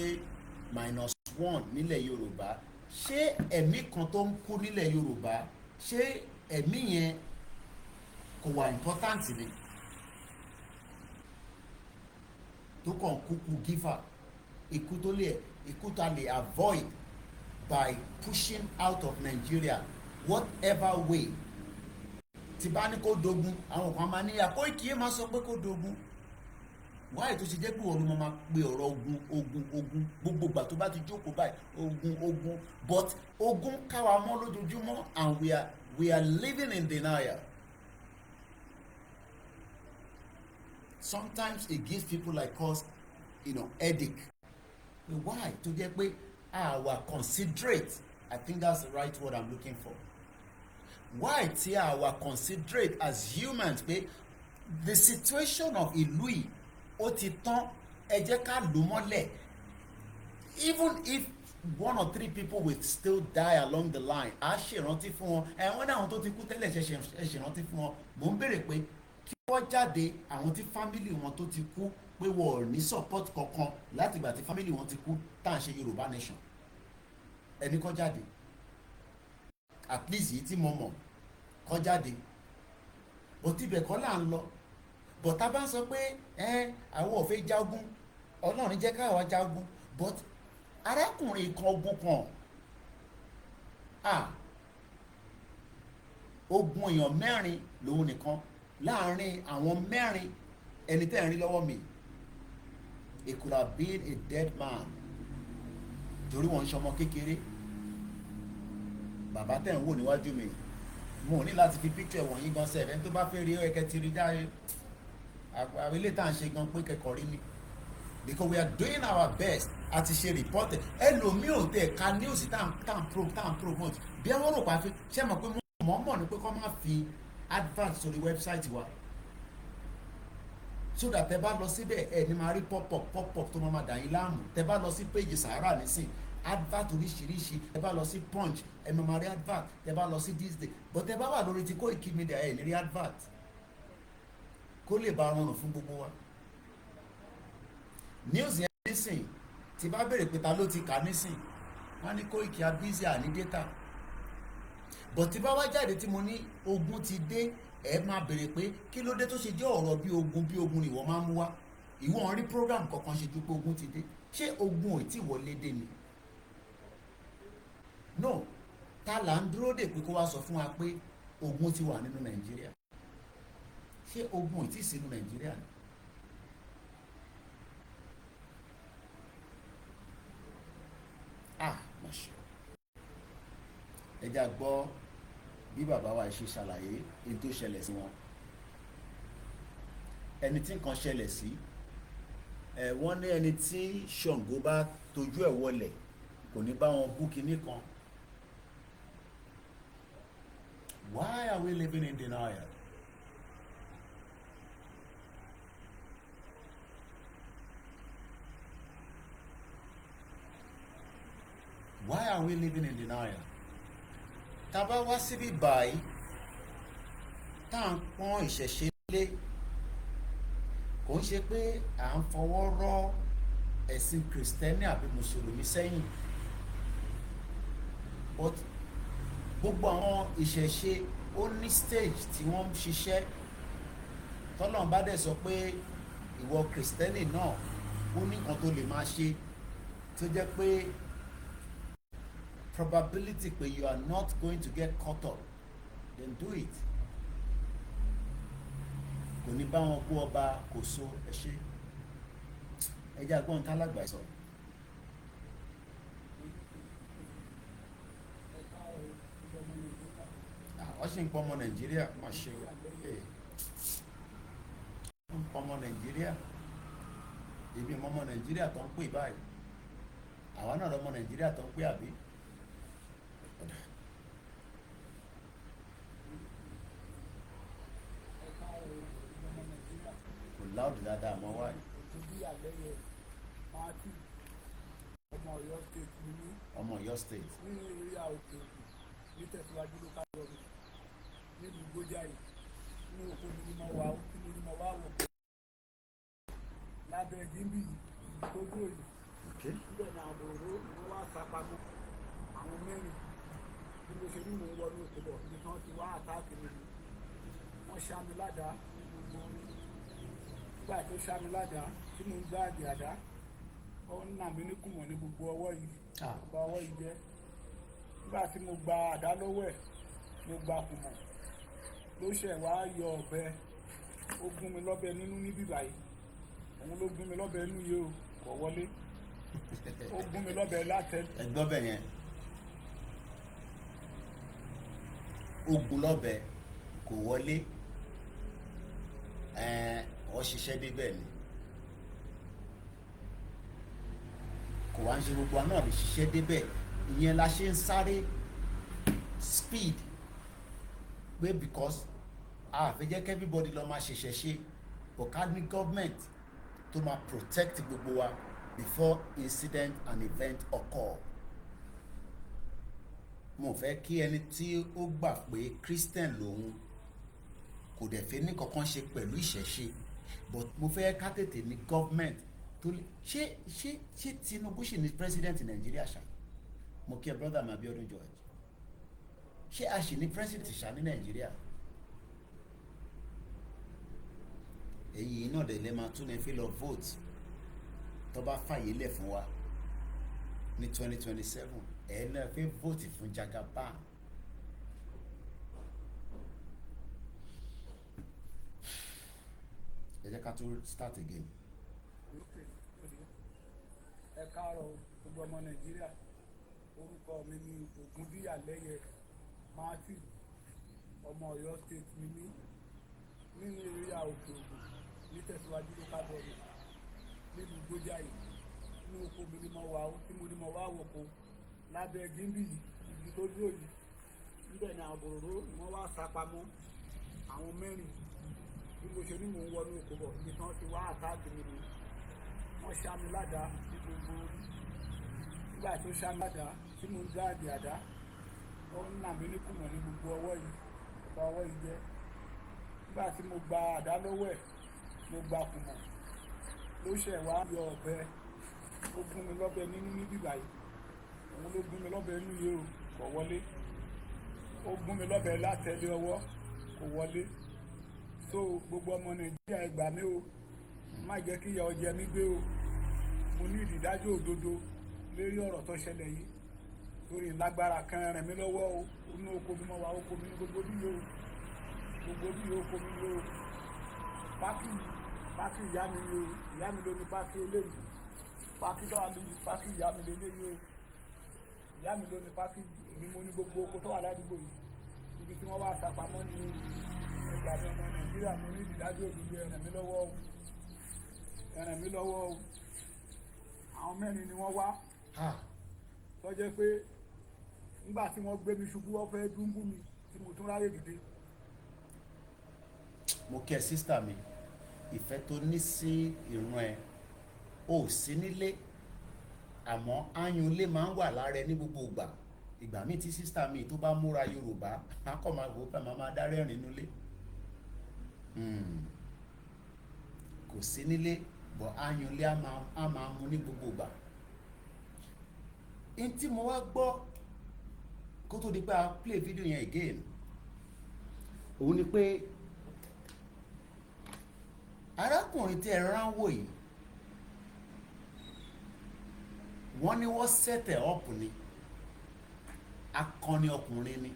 -1 nílẹ̀ Yorùbá. Ṣé ẹ̀mí kan tó ń kú nílẹ̀ Yorùbá, ṣé ẹ̀mí yẹn kò wà important ni? Tó kàn kúkú gífà, ikú tó lè avoid by pushing out of Nigeria whatever way. Tí bá ní kó dogun, àwọn kan máa ní Koiki máa sọ pé kó dogun. Wáyé tó ṣe jẹ́ pé òun máa pe ọ̀rọ̀ ogun gbogbo ìgbà tó bá ti jókòó báyìí ogun, but ogun ká wa mọ́ lójoojúmọ́, and we are living in denial. Sometimes it gives people like us, headache. Why? To jẹ́ pé our considerate, I think that's the right word I'm looking for. Why tí our considerate as humans pé the situation of ìlú yìí ó ti tán, ẹ jẹ́ ká lù mọ́lẹ̀. Even if 1 or 3 people will still die along the line, a ṣèrántí fún wọn. Wọ́n ní àwọn tó ti kú tẹ́lẹ̀ ṣèrántí fún wọn. Mò ń béèrè pé kí wọ́n jáde, àwọn tí fámìlì wọn tó ti kú, pé wọ́n ò ní support kankan láti ìgbà tí fámìlì wọn ti kú tá à ń ṣe Yorùbá nation. Ẹni kọ́ jáde, at least yìí tí mo mọ̀ kọ́ jáde. But ibẹ̀ kọ́ là ń lọ. But tá bá ń sọ pé àwọn ò fẹ́ jagun, Ọlọ́run jẹ́ káwa jagun, but arákùnrin kan ogun kan ogun èèyàn 4 lòun nìkan láàrin àwọn 4 ẹni tẹ́ ẹ̀ ń rí lọ́wọ́ mi. It could have been a dead man, torí wọn ń ṣọmọ kékeré. Bàbá tẹ́ ń wò níwájú mi, mo ní láti fi picture wọ̀nyí gan sẹ́ẹ̀, ẹni tó bá fẹ́ rí ẹ̀kẹ́ ti rí dáre àwọn ilé tá à ń ṣe gan pé kẹ́kọ̀ọ́ rí ni, because we are doing our best àti ṣe report. Ẹlòmíì ò tẹ̀ ka news tá à ń promote bí wọ́n rò pa fi ṣé mọ̀ pé mo mọ̀ ní pé kọ́ máa fi advert sórí website wa, so that tẹ bá lọ síbẹ̀ ẹ ní máa rí pop up tó máa dà yín láàmú. Tẹ bá lọ sí page Sahara nísìn, advert oríṣiríṣi. Tẹ bá lọ sí Punch ẹ máa rí advert. Tẹ bá lọ sí This Day, but tẹ bá wà lórí ti Koikimedia ẹ ní rí advert, kó lè bá rọrùn fún gbogbo wa. News yẹn nísìn tí bá bèrè pé ta ló ti kà nísìn, wọ́n ní Koiki busy ní data. But tí bá wá jáde tí mo ní ogun ti dé, ẹ máa bèrè pé kí ló dé tó ṣe jẹ́ ọ̀rọ̀ bí ogun ni ìwọ máa ń mú wá. Ìwọ ń rí program kankan ṣe ju pé ogun ti dé. Ṣé ogun ò tí wọlé dé ni? No, ta là ń dúró dè pé kó wá sọ fún wa pé ogun ti wà nínú Nàìjíríà? Ṣé ogun ò tí sínú Nàìjíríà ni? Má ṣe. Ẹ já gbọ́ bí bàbá wa ṣe ṣàlàyé èyí tó ṣẹlẹ̀ sí wọn. Ẹni tí nǹkan ṣẹlẹ̀ sí, wọ́n ní ẹni tí Ṣàngó bá tojú ẹ̀ wọlẹ̀ kò ní bá wọn bú kinní kan. Why are we living in denial? Why are we living in denial? Tá bá wá síbí báyìí tá à ń pọ́n ìṣẹ̀ṣe lé, kò ń ṣe pé à ń fọwọ́ rọ́ ẹ̀sìn Kìrìsìtẹ́nì àbí Mùsùlùmí sẹ́yìn. But gbogbo àwọn ìṣẹ̀ṣe ó ní stage tí wọ́n ń ṣiṣẹ́. Tọ́lọ́run bá dẹ̀ sọ pé ìwọ Kìrìsìtẹ́nì náà ó ní nǹkan tó lè máa ṣe tó jẹ́ pé probability pé you are not going to get caught up, then do it. Kò ní bá wọn kó ọba kò so ẹ ṣe. Ẹ jẹ́ àgbọ̀n tálágbà sọ. Wọ́n sì ń pọ́ ọmọ Nàìjíríà má ṣe ń pọ́ ọmọ Nàìjíríà. Èmi ọmọ Nàìjíríà tó ń pè báyìí, àwa náà lọmọ Nàìjíríà tó ń pè àbí. Kò láòdì dáadáa mọ́ wáyé. Ọmọ Ọ̀yọ́ state. Nínú eré àwòkè ní Itesiwaju local government nílùú Gbójáyè, nínú oko ni mo wà wò. lábẹ́ gímbì tó dúró yìí níbẹ̀ ni àwọn òróró ni wọ́n wá sápamọ́ àwọn mẹ́rin bí mo ṣe ní mò ń wọnú òkú bọ̀ ibi tí wọ́n ti wá àtáàkì mi ni wọ́n ṣá mi ládàá ní gbogbo orí nígbà tó ṣá mi ládàá tí mo ń gbá àdì àdá ó ń nà mí níkùmọ̀ ní gbogbo ọwọ́ yìí gba ọwọ́ yìí jẹ́ nígbà tí mo gba àdá lọ́wọ́ ẹ̀ mo gba kùmọ̀ ló ṣẹ̀ wá yọ ọ̀bẹ ó gún mi lọ́bẹ nínú níbí báyìí òun ló gún mi lọ́bẹ inú yìí o kò wọlé ó gún mi lọ́bẹ látẹ. ẹgbọ́n bẹ̀ yẹn ó gún lọ́bẹ kò wọlé ọ ṣiṣẹ́ débẹ̀ ni kò wá ń ṣe gbogbo náà lè ṣiṣẹ́ débẹ̀ ìyẹn la ṣe ń sáré speed pé because a fẹ́ jẹ́ kí everybody lọ máa ṣẹ̀ṣẹ̀ ṣe but ká ní government tó máa protect gbogbo wa before incident and event occur. Mo fẹ́ kí ẹni tí ó gbà pé Christian lòun kò dẹ̀ fẹ́ ní kankan ṣe pẹ̀lú ìṣẹ̀ṣe but mo fẹ́ ká tètè ní government tó lè ṣé Tinubu ṣì ní president Nàìjíríà ṣá mo kí ẹ brother mi Abiodun George ṣé a ṣì ní president ṣá ní Nàìjíríà èyí náà dẹ̀ lè máa tún ní fi lọ vote tó bá fàyè lẹ̀ fún wa ní 2027 ẹ̀ náà fi vote fún Jagaban. Ẹ jẹ́ ká tún start again. Ẹ káàárọ̀ gbogbo ọmọ Nàìjíríà orúkọ mi ni Ògúndíyàlẹ́yẹ Matthew ọmọ Ọ̀yọ́ state ni mí nínú area Òkè Ògùn ní Itesiwaju local government nílùú Gbójáyè ní oko mi ni mo wà ó tí mo ní mo wá wòko lábẹ́ gímbì ibi tó dúró yìí níbẹ̀ ni àwọn òróró ni wọ́n wá sápamọ́ àwọn mẹ́rin bí mo ṣe ní mò ń wọnú òkú bọ̀ ibi tí wọ́n ti wá àtáàkì mi ni wọ́n ṣá mi ládàá ní gbogbo orí nígbà tó ṣá mi ládàá tí mo ń gáàdì àdá ó ń nà mí níkùmọ̀ ní gbogbo ọwọ́ yìí gba ọwọ́ yìí jẹ́ nígbà tí mo gba àdá lọ́wọ́ ẹ̀ mo gba kùmọ̀ ló ṣẹ̀ wá yọ ọ̀bẹ ó gún mi lọ́bẹ nínú níbí báyìí òun ló gún mi lọ́bẹ inú yìí o kò wọlé ó gún mi lọ́bẹ látẹ̀lé ọwọ́ kò wọlé so gbogbo ọmọ Nàìjíríà ẹ gbà mí o má jẹ́ kí ìyà ó jẹ mí gbé o mo ní ìdájọ́ òdodo lérí ọ̀rọ̀ tó ṣẹlẹ̀ yìí torí lágbára kan ràn mí lọ́wọ́ o inú oko mi mọ́ wa oko mi ní gbogbo bí yóò oko mi yóò pákí ìyá mi ni o ìyá mi ló ní pákí eléyìí pákí tó wà lóyún pákí ìyá mi lélẹ́yìí o ìyá mi ló ní pákí èmi mo ní gbogbo oko tó wà ládùúgbò yìí ibi tí wọ́n wá sápamọ́ ní ẹgbà mi ọmọ Nàìjíríà mo ní ìdájọ́ òdodo ẹ ràn mí lọ́wọ́ o ẹ ràn mí lọ́wọ́ o àwọn mẹ́rin ni wọ́n wá tó jẹ́ pé nígbà tí wọ́n gbé mi ṣubú wọ́n fẹ́ dúnbú mi tí mo tún ráyè dìde. Mo kí ẹ sísítà mi ìfẹ́ tó ní sí ìran ẹ ò sí nílé àmọ́ áyùn ilé máa ń wà lára ẹ ní gbogbo ìgbà míì tí sísítà mi tó bá múra Yorùbá akọ́ máa wò ó pẹ̀ máa dá rẹ́rìn nílé kò sí nílé bọ̀ áyùn ilé á máa mú ní gbogbo ìgbà. In tí mo wá gbọ́ kó tó di pé a play video yẹn again òun ni pé arákùnrin tí ẹ ránwó yìí wọ́n ní wọ́n sẹ́tẹ̀ ọ̀pù ni akọni ọkùnrin ni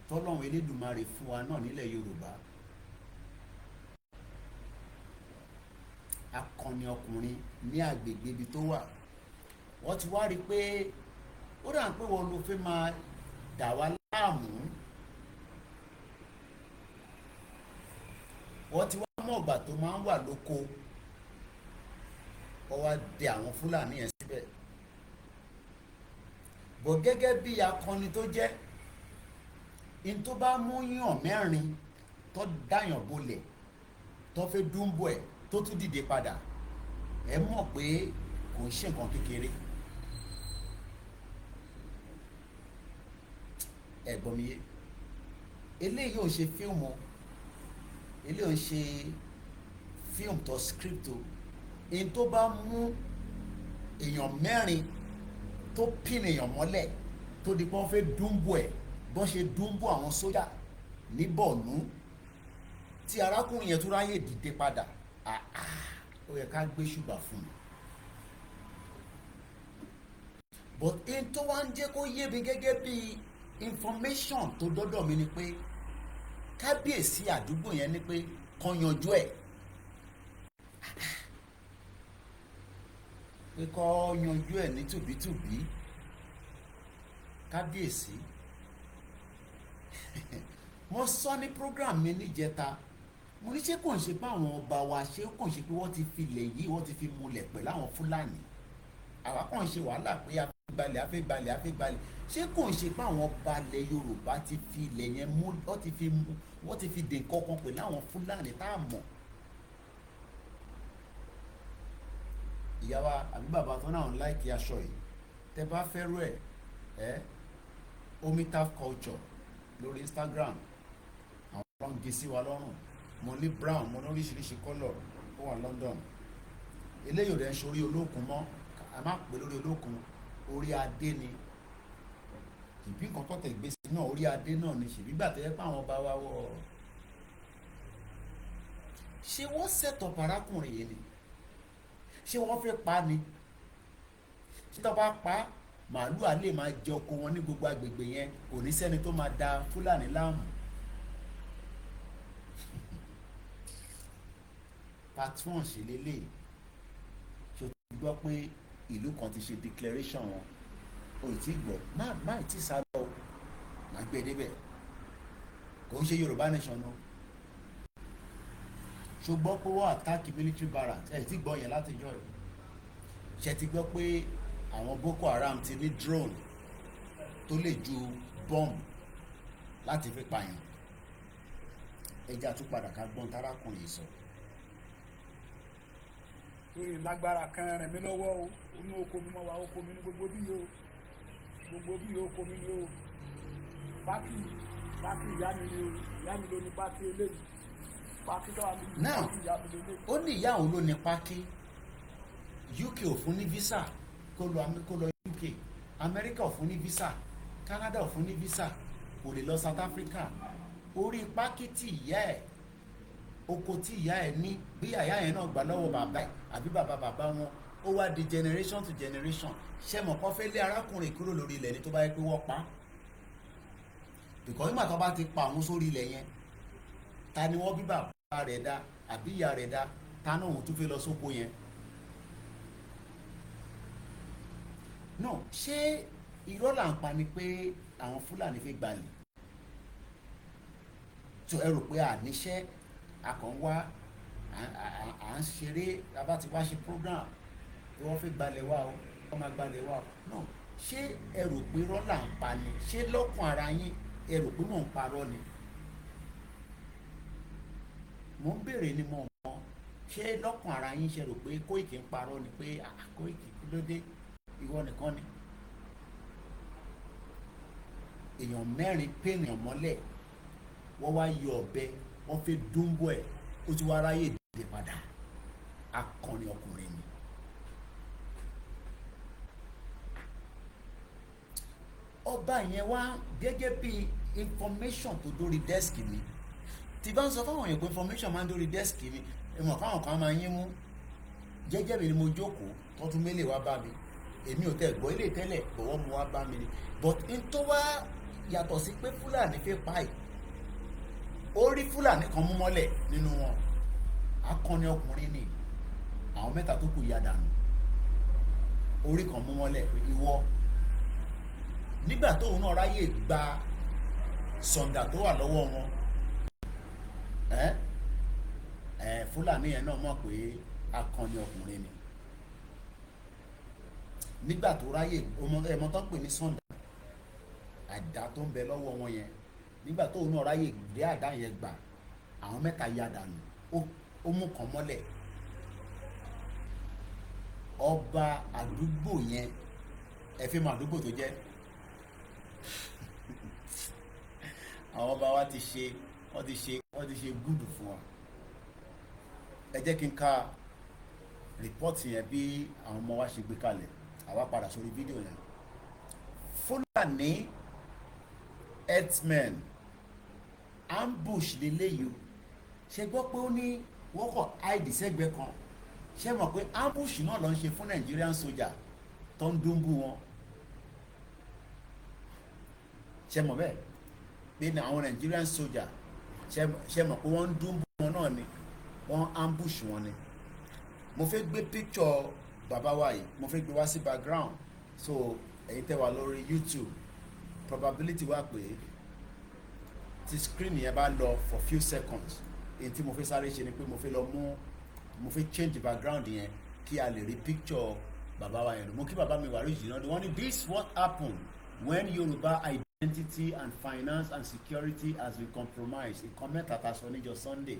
tọ́lọ́run Elédùmarè fún wa náà nílẹ̀ Yorùbá akọni ọkùnrin ní agbègbè ibi tó wà wọ́n ti wá rí i pé ó dà pé wọ́n ló fẹ́ máa dà wá láàmú wọ́n ti wá mọ̀ ọ̀gbà tó máa ń wà lóko wọ́n wá dé àwọn Fúlàní yẹn síbẹ̀ bọ̀ gẹ́gẹ́ bí akọni tó jẹ́ in tó bá mú yàn mẹ́rin tó dáyàn bolẹ̀ tó fẹ́ dúnbọ̀ ẹ̀ tó tún dìde padà ẹ mọ̀ pé kò ń ṣe nǹkan kékeré ẹ̀gbọ́n mi yé eléyìí ò ṣe fíìmù eléyìí ò ṣe film tó script o in tó bá mú èèyàn mẹ́rin tó pin èèyàn mọ́lẹ̀ tó di pé wọ́n fẹ́ dúnbò ẹ̀ bọ́n ṣe dúnbò àwọn sójà ní Borno tí arákùnrin yẹn tó ráyè dìde padà ó yẹ ká gbé ṣùgbà fún un. But in tó wá ń jẹ́ kó yé mi gẹ́gẹ́ bí information tó dọ́dọ̀ mi ni pé kábíyèsí àdúgbò yẹn ni pé kàn yanjú ẹ̀ pé kọ́ yanjú ẹ̀ ní tùbítùbí kábíyèsí wọ́n sọ ní program mi níjẹta mo ní ṣé kò ń ṣe pé àwọn ọba wa ṣé kò ń ṣe pé wọ́n ti fi ilẹ̀ yìí wọ́n ti fi múlẹ̀ pẹ̀lú àwọn Fúlàní àwa kàn ń ṣe wàhálà pé afẹ́gbalẹ̀ ṣé kò ń ṣe pé àwọn ọba ilẹ̀ Yorùbá ti fi ilẹ̀ yẹn mú wọ́n ti fi dè kankan pẹ̀lú àwọn Fúlàní tá a mọ̀. Ìyáwá àbí bàbá tó náà ń láìkí aṣọ yìí tẹ bá fẹ́rù ẹ̀ Omitaf culture lórí Instagram àwọn ọlọ́run gé sí wa lọ́rùn mo ní brown mo ní oríṣiríṣi colour ó wà London eléyìí ò rẹ̀ ń ṣorí olókun mọ́ a má pè lórí olókun orí adé ni ìbí nǹkan tó tẹ̀ gbèsè náà orí adé náà ni ṣèbí gbà tẹ́ pé àwọn bá wá wọ̀ ṣé wọ́n ṣètò parákùnrin yìí ni ṣé wọ́n fẹ́ pa ni ṣé tó bá pa màálù á lè máa jẹ oko wọn ní gbogbo agbègbè yẹn kò ní sẹ́ni tó máa da Fúlàní láàmú. Patron ṣe lélẹ̀ ṣe ti gbọ́ pé ìlú kan ti ṣe declaration wọn o ì tí gbọ́ má ì tí sá lọ má gbé débẹ̀ kò ń ṣe Yorùbá nation náà ṣùgbọ́n pé wọ́n attack military barracks ẹ̀ tí gbọ́ yẹn láti jọ rẹ̀ ṣe ti gbọ́ pé àwọn Boko Haram ti ní drone tó lè ju bomb láti fi pààyàn ẹja tún padà ká gbọ́n tárákùnrin sọ. torí lágbára kan rẹ̀ mí lọ́wọ́ o inú oko mi mọ́ wa oko mi ní gbogbo bí yóò oko mi ní o pákí ìyá mi ní o ìyá mi ló ní pákí eléyìí pákí tó wà ní now ìyá mi lélẹ̀. ó ní ìyá òun ló ní pákí UK ò fún ní visa kó lọ UK Amẹ́ríkà ò fún ní visa Canada ò fún ní visa kò lè lọ South Africa orí pákí tí ìyá ẹ̀ oko tí ìyá ẹ̀ ní bí ìyá yẹn náà gbà lọ́wọ́ bàbá ẹ̀ àbí bàbá wọn ó wá di generation to generation ṣé mọ̀ kọ́ fẹ́ lé arákùnrin kúrò lórí ilẹ̀ ní tó bá yẹ pé wọ́n pa á because nígbà tó bá ti pa àwọn sórí ilẹ̀ yẹn ta ni wọ́n bí bàbá rẹ̀ dá àbí ìyá rẹ̀ dá ta náà òun tún fẹ́ lọ sóko yẹn. no ṣé irọ́ là ń pa ni pé àwọn Fúlàní fẹ́ gbalẹ̀ tó ẹ rò pé àníṣẹ́ akànwá à ń ṣeré abá ti wá ṣe program tí wọ́n fẹ́ gbalẹ̀ wá o wọ́n máa gbalẹ̀ wá o no ṣé ẹ rò pé irọ́ là ń pa ni ṣé lọ́kàn ara yín ẹ rò pé mò ń parọ́ ni mò ń béèrè ni mo mọ̀ ṣé lọ́kàn ara yín ṣe rò pé Kóìkì ń parọ́ ni pé Kóìkì kí ló dé ìwọ nìkan ni èèyàn mẹ́rin pé èèyàn mọ́lẹ̀ wọ́n wá yọ ọ̀bẹ wọ́n fẹ́ dúnbò ẹ̀ ó ti wá ráyè dìde padà akọni ọkùnrin ni. ọba yẹn wá gẹ́gẹ́ bí information tó dórí dẹ́sìkì mi tí bá ń sọ fáwọn èèyàn pé information máa ń dórí dẹ́sìkì mi ìmọ̀ fáwọn kan máa yín mú jẹ́jẹ́ mi ni mo jókòó tó tún mélèé wá bá mi èmi ò tẹ̀ gbọ́ ilé tẹ́lẹ̀ bọ̀wọ́ mu wá bá mi ni but n tó wá yàtọ̀ sí pé Fúlàní fẹ́ pa ẹ̀ ó rí Fúlàní kan mú mọ́lẹ̀ nínú wọn akọni ọkùnrin ni àwọn mẹ́ta tó kù ya dànù orí kan mú mọ́lẹ̀ ìwọ nígbà tóun náà ráyè gba sọ̀ǹdà tó wà lọ́wọ́ wọn Fúlàní yẹn náà mọ̀ pé akọni ọkùnrin ni nígbà tó ráyè ẹmọ tó ń pè ní sọ̀ǹdà àdá tó ń bẹ lọ́wọ́ wọn yẹn nígbà tóun náà ráyè gbé àdá yẹn gbà àwọn mẹ́ta ya dànù ó mú kan mọ́lẹ̀ ọba àdúgbò yẹn ẹ fi mọ àdúgbò tó jẹ́ àwọn ọba wa wọ́n ti ṣe gúdù fún wa ẹ jẹ́ kí n ka rìpọ́ọ̀tì yẹn bí àwọn ọmọ wa ṣe gbé kalẹ̀ àwa padà sórí fídíò yẹn. Fulani Herdsmen ambush leléyìí o, ṣe gbọ́ pé ó ní wọ́n kọ̀ áìdì sẹ́gbẹ̀ẹ́ kan, ṣe mọ̀ pé ambush náà ló ń ṣe fún Nigerian soldier tó ń dúnbù wọn, ṣe mọ̀ bẹ́ẹ̀ pé àwọn Nigerian soldier ṣe mọ̀ pé wọ́n ń dúnbù wọn náà ni wọ́n ambush wọn ni. Mo fẹ́ gbé picture bàbá wa yìí, mo fẹ́ gbé wá sí background, so ẹ̀yin tẹ́ wà lórí YouTube probability wà pé tí screen yẹn bá lọ for few seconds, èyí tí mo fẹ́ sáré ṣe ni pé mo fẹ́ change background yẹn kí a lè rí picture bàbá wa yẹn. Mo kí bàbá mi wà rí jìnnà wọ́n ní this what happen when Yoruba identity and finance and security has been compromised. Ìkọ́mẹ́ tàtà sọ níjọ́ Sunday,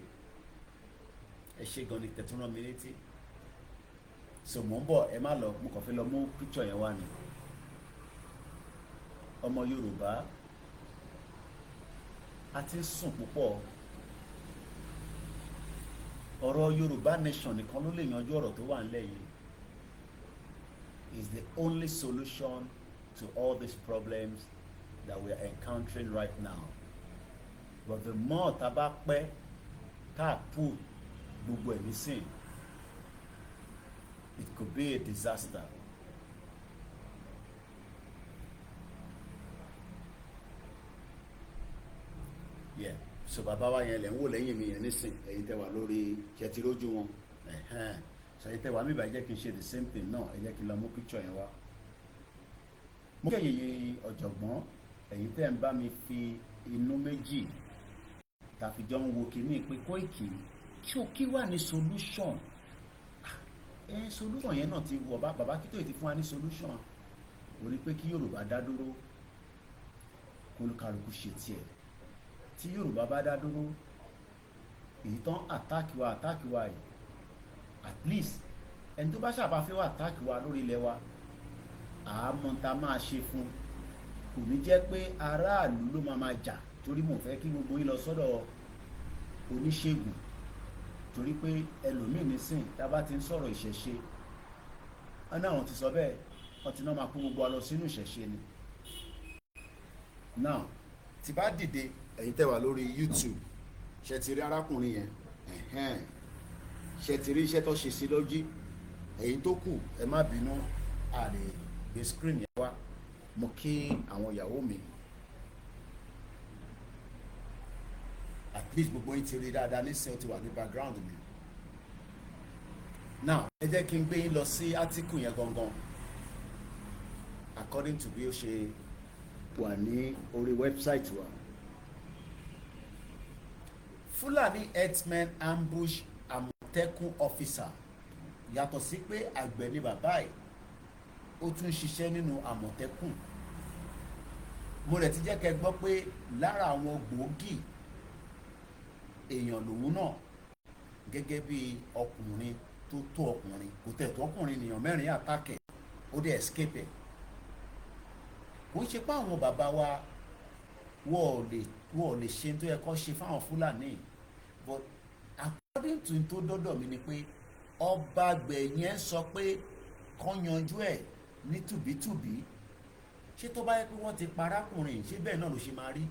ẹ ṣe gan ni tẹ̀tún rán mi létí, so mò ń bọ̀ ẹ má lọ, mo kàn fẹ́ lọ mú picture yẹn wá ni. Ọmọ Yorùbá a ti ń sùn púpọ̀, ọ̀rọ̀ Yorùbá nation nìkan ló lè yanjú ọ̀rọ̀ tó wà nílẹ̀ yìí, is the only solution to all these problems that we are encountering right now. But the more tá bá pẹ́ tá put gbogbo ẹ̀mí sìn, it could be a disaster. Yeah, so bàbá wa yẹn lẹ̀ ń wò lẹ́yìn mi yẹn nísìn, ẹ̀yin tẹ́ wà lórí ṣẹtirójú wọn, ṣẹ̀yin tẹ́ wà mí báyìí jẹ́ kí n ṣe the same thing náà, ẹ jẹ́ kí n lọ mú picture yẹn wá. Mo kẹ́yìn ọ̀jọ̀gbọ́n, ẹ̀yin tẹ́ ń bá mi fi inú méjì tàfi jọ ń wo kìíní pé Koiki kí wà ní solution. Solution yẹn náà ti wọ̀ bàbá kí tó yìí ti fún wa ní solution, ó rí pé kí Yorùbá dá dúró, kó olúkálùkù ṣe tiẹ̀. Tí Yorùbá bá dá dúró, èyí tán àtáàkì wa yìí, at least ẹni tó bá ṣàbáfẹ́ wà àtáàkì wa lórí ilẹ̀ wa, àmọ́ ta máa ṣe fún, kò ní jẹ́ pé aráàlú ló máa jà. Torí mo fẹ́ kí gbogbo yín lọ sọ́dọ̀ oníṣègùn, torí pé ẹlòmíì nísìn tá a bá ti ń sọ̀rọ̀ ìṣẹ̀ṣe, wọn náà wọ́n ti sọ bẹ́ẹ̀, wọ́n ti náà máa kó gbogbo wa lọ sínú ìṣẹ̀ṣe ni. Now tí bá dìde, ẹ̀yin tẹ́ wà lórí YouTube, ṣe ti rí arákùnrin yẹn, ṣe ti rí iṣẹ́ tó ṣe sí lójú, ẹ̀yin tó kù ẹ má bínú, a lè gbé screen yẹn wá. Mo kí àwọn ìyàwó mi, at least gbogbo yín ti rí dáadáa nísìnyí, ó ti wà ní background mi. Now ẹ jẹ́ kí n gbé yín lọ sí article yẹn gangan according to bí ó ṣe wà ní orí website wa. Fulani Herdsmen ambush Amotekun officer. Yàtọ̀ sí pé àgbẹ̀ ni bàbá yìí, ó tún ṣiṣẹ́ nínú Amotekun. Mo rẹ̀ ti jẹ́ kẹ́ gbọ́ pé lára àwọn gbòógì èèyàn lòun náà, gẹ́gẹ́ bí ọkùnrin tó tó ọkùnrin, kò tẹ̀ tó ọkùnrin, nìyàn mẹ́rin àtàkẹ́, ó dẹ̀ escape ẹ̀. Kò ń ṣe pé àwọn bàbá wa wọ́n ò lè ṣe tó yẹ kó ṣe fáwọn Fúlàní, but according to tó dọ́dọ̀ mi ni pé ọba àgbẹ̀ yẹn sọ pé kán yanjú ẹ̀ ní tùbítùbí. Ṣé tó bá yẹ pé wọ́n ti parákùnrin, ṣé bẹ́ẹ̀ náà ló ṣe máa rí?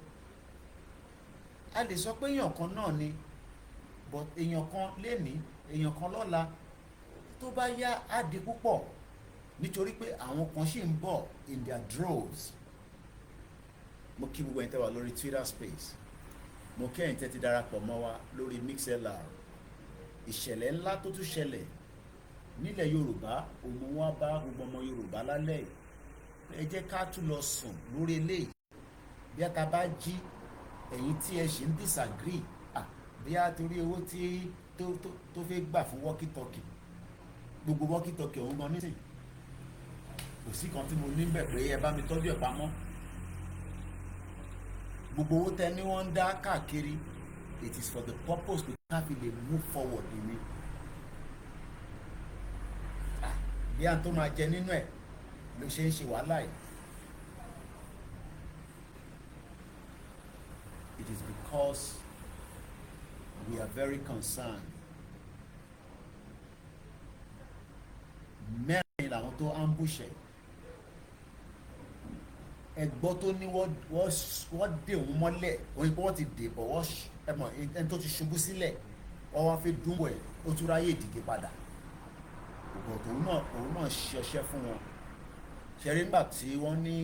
A lè sọ pé èèyàn kan náà ni, but èèyàn kan lénìí, èèyàn kan lọ́la, tó bá yá á di púpọ̀, nítorí pé àwọn kan ṣì ń bọ̀ in their droves. Mo kí gbogbo ẹ̀yin tẹ́ wà lórí Twitter space, mo kí ẹ̀yin tẹ́ ti darapọ̀ mọ́ wa lórí MixLR. Ìṣẹ̀lẹ̀ ńlá tó tún ṣẹlẹ̀ nílẹ̀ Yorùbá, òun wá bá gbogbo ọmọ Yorùbá lálẹ́. Ẹ jẹ́ ká tún lọ sùn lórí eléyìí, bí a ta bá jí, ẹ̀yin tí ẹ ṣì ń disagree, bí a torí owó tí tó fẹ́ gbà fún walkie-talkie, gbogbo walkie-talkie òun gan nísìn, kò sí kan tí mo ní bẹ̀ pé ẹ bá mi tọ́jú ẹ̀ pamọ́. Gbogbo owó tẹ ní wọ́n ń dá káàkiri, it is for the purpose to ká fi lè move forward ní. Bí a tó máa jẹ nínú ẹ̀ ló ṣe ń ṣe wàhálà yìí. It is because we are very concerned tó ambush ẹgbọ́ tó ní wọ́n dè wọ́n mọ́lẹ̀ oyin pé wọ́n ti dè bọ̀ wọ́n ẹmọ ẹni tó ti ṣubú sílẹ̀ wọ́n wá fi dúnwò ẹ̀ ó tún ráyè dìde padà ògbò òun náà ṣọṣẹ́ fún wọn ṣẹ́rí nígbà tí wọ́n ní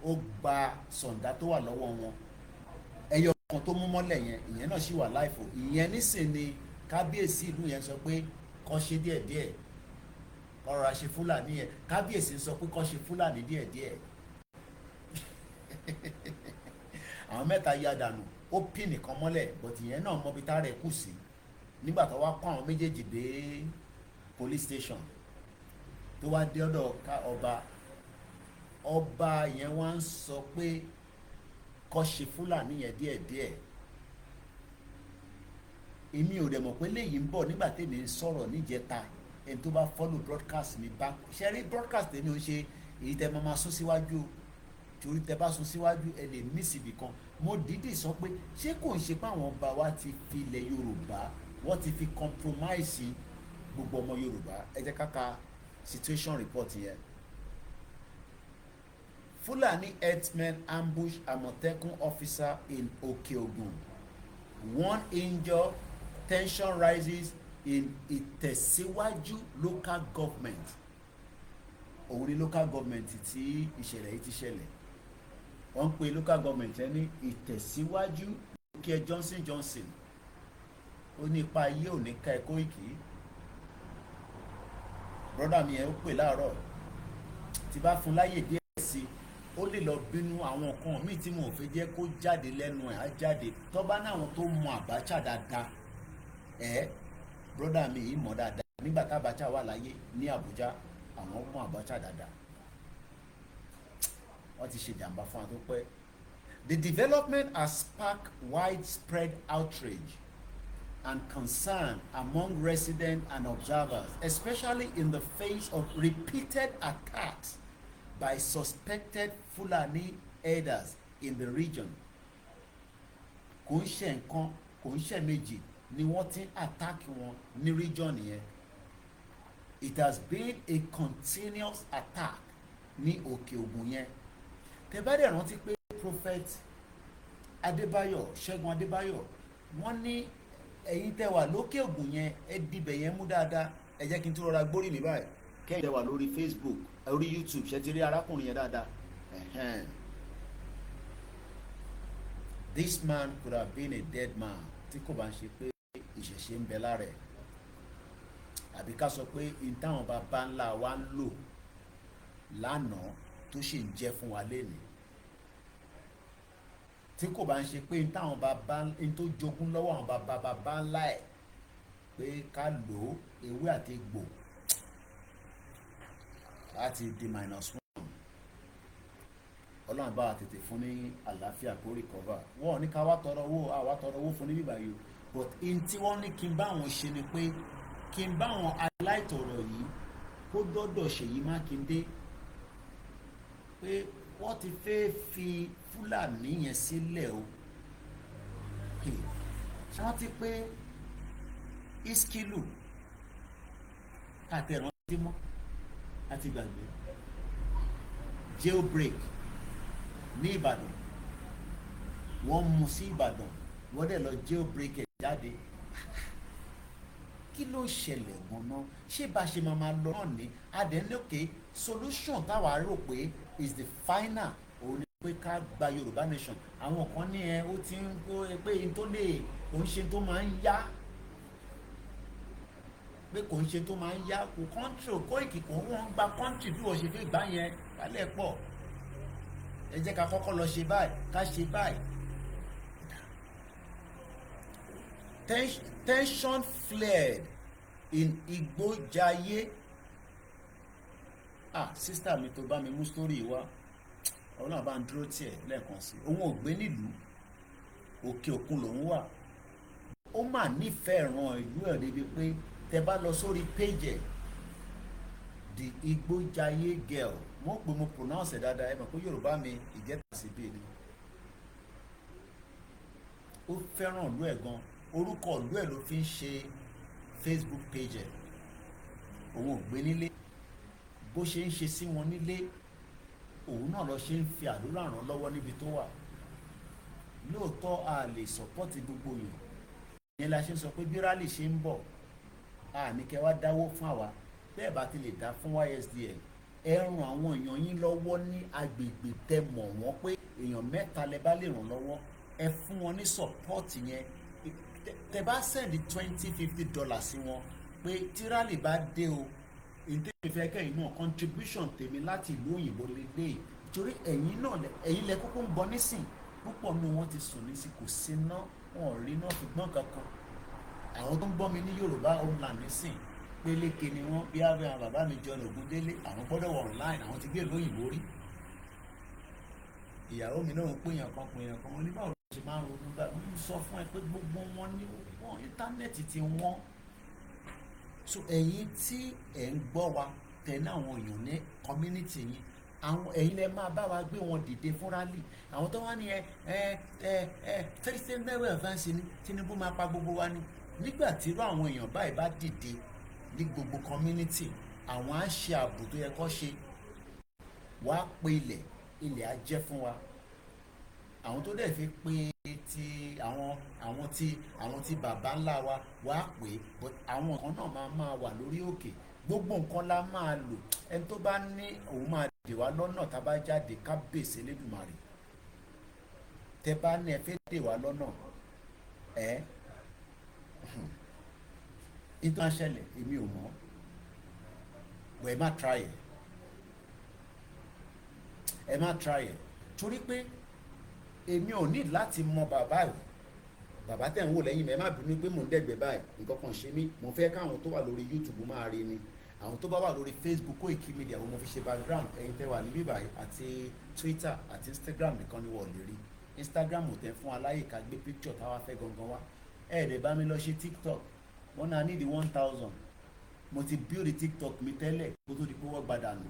ó gba sọ̀ǹda tó wà lọ́wọ́ wọn ẹyọ kan tó mú mọ́lẹ̀ yẹn ìyẹn náà ṣì wà láìfò ìyẹn nísìn ni kábíyèsí ìlú yẹn sọ pé kó ṣe díẹ̀díẹ̀ ọ̀rọ̀ àṣẹ fúlàní yẹn kábíyèsí sọ pé kó ṣe fúlàní díẹ̀díẹ̀ àwọn mẹ́ta ya dànù ó pín nìkan mọ́lẹ̀ but ìyẹn náà mọbi tá rẹ̀ kù sí nígbà tó wá kó àwọn méjèèjì dé police station tó wá dé ọ̀dọ̀ ọba yẹn wá ń sọ pé kó ṣe fúlàní yẹn díẹ̀díẹ̀ èmi ò dẹ̀ mọ̀ pé léyìí ń bọ̀ nígbà tèmi ń sọ̀rọ̀ níjẹta ẹni tó bá follow broadcast mi bá ṣe rí broadcast tèmi ò ń ṣe èyí tẹ́ máa sún síwájú torí tẹ́ bá sún síwájú ẹ lè miss ibì kan mo dìídì sọ pé ṣé kò ń ṣe pé àwọn ọba wa ti fi ilẹ̀ Yorùbá wọ́n ti fi compromise gbogbo ọmọ Yorùbá ẹ jẹ́ ká ka situation report yẹn. Fulani herdsmen ambush Amotekun officer in Ogun. One injured. Tension rises in Itesiwaju local government. Òun ni local government tí ìṣẹ̀lẹ̀ yìí ti ṣẹlẹ̀. Wọ́n ń pe local government yẹn ní Itesiwaju lókè Johnson. Ó ní ipa ayé ò ní ká ẹ Koiki. Brọ́dà mi yẹn ó pè láàárọ̀. Tí bá fún láyè díẹ̀ sí ó lè lọ bínú àwọn nǹkan míì tí mo fẹ́ jẹ́ kó jáde lẹ́nu ẹ̀ á jáde. Tó bá náwọn tó mọ Abacha dáadáa broda mi yìí mọ̀ dáadáa nígbà tá Abacha wà láyé ní Abuja àwọn mọ̀ Abacha dáadáa wọ́n ti ṣe jàǹbá fún wa tó pẹ́. The development has sparked widespread outrage and concern among residents and observers, especially in the face of repeated attacks by suspected Fulani herders in the region. Kò ń ṣe nǹkan kò ń ṣe méjì ni wọ́n ti ń attack wọn ní region yẹn. It has been a continuous attack ní òkè Ògùn yẹn. Tẹ́bẹ́rẹ́ rántí pé prophet Adébáyọ̀ Ṣẹ́gun Adébáyọ̀ wọ́n ní ẹ̀yin tẹ́ wà lókè Ògùn yẹn ẹ dìbẹ̀ yẹn mú dáadáa ẹ jẹ́ kí n tó rọra gbórí mi báyìí kẹ́yìn tẹ́ wà lórí Facebook orí YouTube ṣe ti rí arákùnrin yẹn dáadáa. This man could have been a dead man tí kò bá ń ṣe pé ìṣẹ̀ṣe ń bẹ lára ẹ̀ àbí ká sọ pé n táwọn bàbá ńlá wa ń lò lánàá tó sì ń jẹ́ fún wa lénìí tí kò bá ń ṣe pé n táwọn bàbá n tó jogún lọ́wọ́ àwọn bàbá ńlá ẹ̀ pé ká lò ó ewé àti egbò láti di -1 ọlọ́run bá wa tètè fún ní àlàáfíà kó recover wọ́n ní ká wá tọrọ owó fún ní bíbá yìí but in tí wọ́n ní kí n bá wọn ṣe ni pé kí n bá wọn aláìtọ̀rọ̀ yìí kó dọ́dọ̀ Ṣèyí Mákindé pé wọ́n ti fẹ́ fi Fúlàní yẹn sílẹ̀ o wọ́n ti pé Iskilu àtẹ̀rántí mọ́ àti gbàgbé jailbreak ní Ìbàdàn wọ́n mú sí Ìbàdàn wọ́n dẹ̀ lọ jailbreak ẹ̀ jáde kí ló ṣẹlẹ̀ gan-an ṣé bá ṣe máa lọ náà ní adẹ́nlókè solution táwa rò pé is the final òun ni pé ká gba Yorùbá nation àwọn kan ní ó ti ń kó pé n tó lè òun ṣe tó máa ń yá pé kò ń ṣe tó máa ń yá kò control Koiki kò wọ́n gba country bí wọ́n ṣe fẹ́ gbá yẹn kálẹ̀ pọ̀ ẹ jẹ́ ká kọ́kọ́ lọ ṣe báyìí ká ṣe báyìí. Tension flared in Igbojaye. Sísítà mi tó bá mi mú sítórì wá ọlọ́run bá ń dúró tiẹ̀ lẹ́ẹ̀kan sí òun ò gbé nílùú òkè òkun lòun wà ó mà nífẹ̀ẹ́ ran ìlú ẹ̀ débi pé tẹ bá lọ sórí page ẹ̀ the Igbojaye girl mo pè mo pronounce ẹ̀ dáadáa ẹ mọ̀ pé Yorùbá mi ìjẹ́ta sí bíi ni ó fẹ́ràn ìlú ẹ̀ gan orúkọ ìlú ẹ̀ ló fi ń ṣe Facebook page ẹ̀ òun ò gbé nílé bó ṣe ń ṣe sí wọn nílé òun náà lọ ṣe ń fi àdúrà ràn lọ́wọ́ níbi tó wà. Lóòótọ́ a lè sọ́pọ́tì gbogbo yẹn, ìyẹn la ṣe ń sọ pé bí rálì ṣe ń bọ̀ a ní kẹ́ wá dáwó fún àwa, bẹ́ẹ̀ bá ti lè dá fún YSDL ẹ ràn àwọn èèyàn yín lọ́wọ́ ní agbègbè tẹ mọ̀ wọ́n pé èèyàn mẹ́ta lẹ bá lè ràn lọ́wọ́, ẹ fún wọn ní sọ́pọ́tì yẹn. Tẹ bá sẹ́ndì $20-50 sí wọn pé tí rálì bá dé o ìdí ìfẹ́ kẹ́yìn náà contribution tèmi láti ìlú òyìnbó lè dé, torí ẹ̀yin lẹ kúkú ń bọ̀ nísìn, púpọ̀ nínú wọn ti sùn ní sí kò sí ná, wọn ò rí náà ṣùgbọ́n kankan. Àwọn tó ń gbọ́ mi ní Yorùbá homeland nísìn péléke ni wọ́n, bí àwọn bàbá mi John Ogundele, àwọn gbọ́dọ̀ wọ online, àwọn ti gbé ìlú òyìnbó rí. Ìyàwó mi náà ń pèèyàn kan wọn ní báwo ló ṣe máa ń ronú bá ń sọ fún ẹ pé gbogbo wọn ní wọn íńtánẹ́ẹ̀tì ti wọ́n. So ẹ̀yin tí ẹ̀ ń gbọ́ wa tẹ̀lé àwọn èèyàn ní community yín, àwọn ẹ̀yin lẹ máa bá wa gbé wọn dìde fún rally. Àwọn tó wá ní Thursday never advance ni Tinubu máa pa gbogbo wa ni. Nígbà tí irú àwọn èèyàn báyìí bá dìde ní gbogbo community, àwọn á ṣe ààbò tó yẹ kó ṣe, wá pe ilẹ̀ á jẹ́ fún wa. Àwọn tó dẹ̀ fi pé ti àwọn tí bàbá ńlá wa wá pé, but àwọn kan náà máa wà lórí òkè, gbogbo nǹkan la máa lò. Ẹni tó bá ní òun máa dè wá lọ́nà tá a bá jáde, kábíyèsí Elédùmarè. Tẹ bá ní ẹ fẹ́ dè wá lọ́nà ìtàn ṣẹlẹ̀ èmi ò mọ̀, but ẹ má try ẹ̀ torí pé èmi ò ní láti mọ bàbá rẹ̀. Bàbá tẹ̀ ń wò lẹ́yìn mi, ẹ má bínú pé mò ń dẹ̀gbẹ́ báyìí, nǹkan kan ṣe mí. Mo fẹ́ káwọn tó wà lórí YouTube máa rí ni, àwọn tó bá wà lórí Facebook Koikimedia mo fi ṣe background. Ẹ̀yin tẹ́ wà níbí báyìí àti Twitter àti Instagram nìkan ni wọ́n lè rí. Instagram ò tẹ́ fún aláyè ká gbé picture táwa fẹ́ gangan wá. Ẹ̀ẹ́dẹ̀ bá mi lọ ṣe TikTok, wọ́n náà ní di 1000. Mo ti build TikTok mi tẹ́lẹ̀ kó tó di pé wọ́n gbadà nù.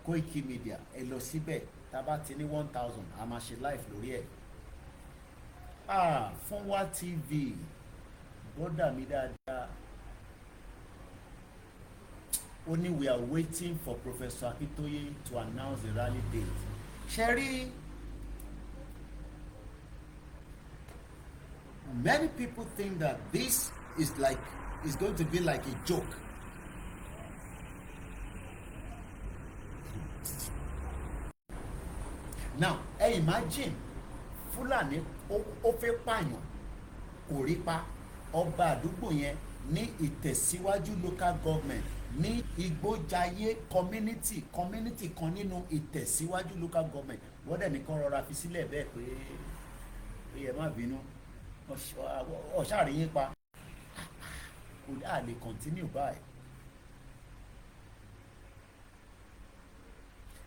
Koikimedia ẹ lọ síbẹ̀, tá a bá ti ní 1000 a máa ṣe live lórí ẹ̀. Funwa TV bọ́dà mi dáadáa ó ní we are waiting for Professor Akintoye to announce the rally date. Sherry, many people think that this is going to be like a joke. Now, imagine Fulani ó fẹ́ pààyàn kò rí pa, ọba àdúgbò yẹn ní Ìtẹ̀síwájú local government ní Igbójayé community kan nínú Ìtẹ̀síwájú local government. Wọ́n dẹ̀ nìkan rọra fi sílẹ̀ bẹ́ẹ̀ pé ẹ má bínú ọ̀ṣàrí yín pa, kò dáa lè continue báyìí.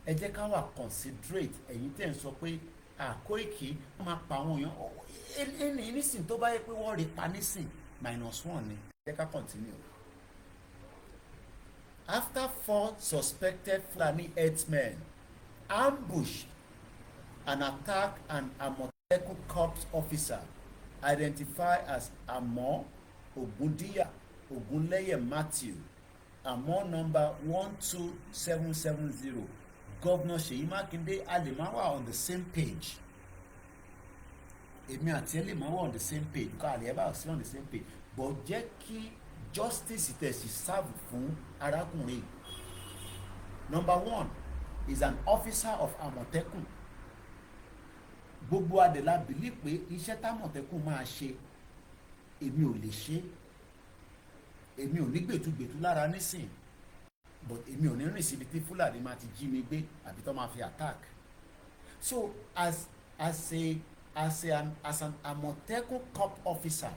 Ẹ jẹ́ ká wà considerate. Ẹ̀yin tẹ́ ń sọ pé Koiki wọ́n máa pa àwọn èèyàn ẹni nísìn tó bá yẹ pé wọ́n rí pa nísìn -1 ni. Ẹ jẹ́ ká continue. After 4 suspected Fulani herdsmen ambushed and attacked an Amotekun corps officer identified as Ogunleye Matthew, Amo number 12770. Governor Seyi Makinde Alimawa on the same page. Èmi àti Alimawa on the same page. Ká lè bá sí on the same page. But jẹ́ kí justice tẹ̀sí serve fún arákùnrin. Number 1 is an officer of Amotekun. Gbogbo adela believe pé iṣẹ́ t'Amotekun máa ṣe èmi ò lè ṣe. Èmi ò ní gbẹ̀tugbẹ̀tu lára nísìn. But èmi ò ní rìn síbi tí Fulani máa ti jí mi gbé àbí tó máa fi attack. So as an Amotekun corps officer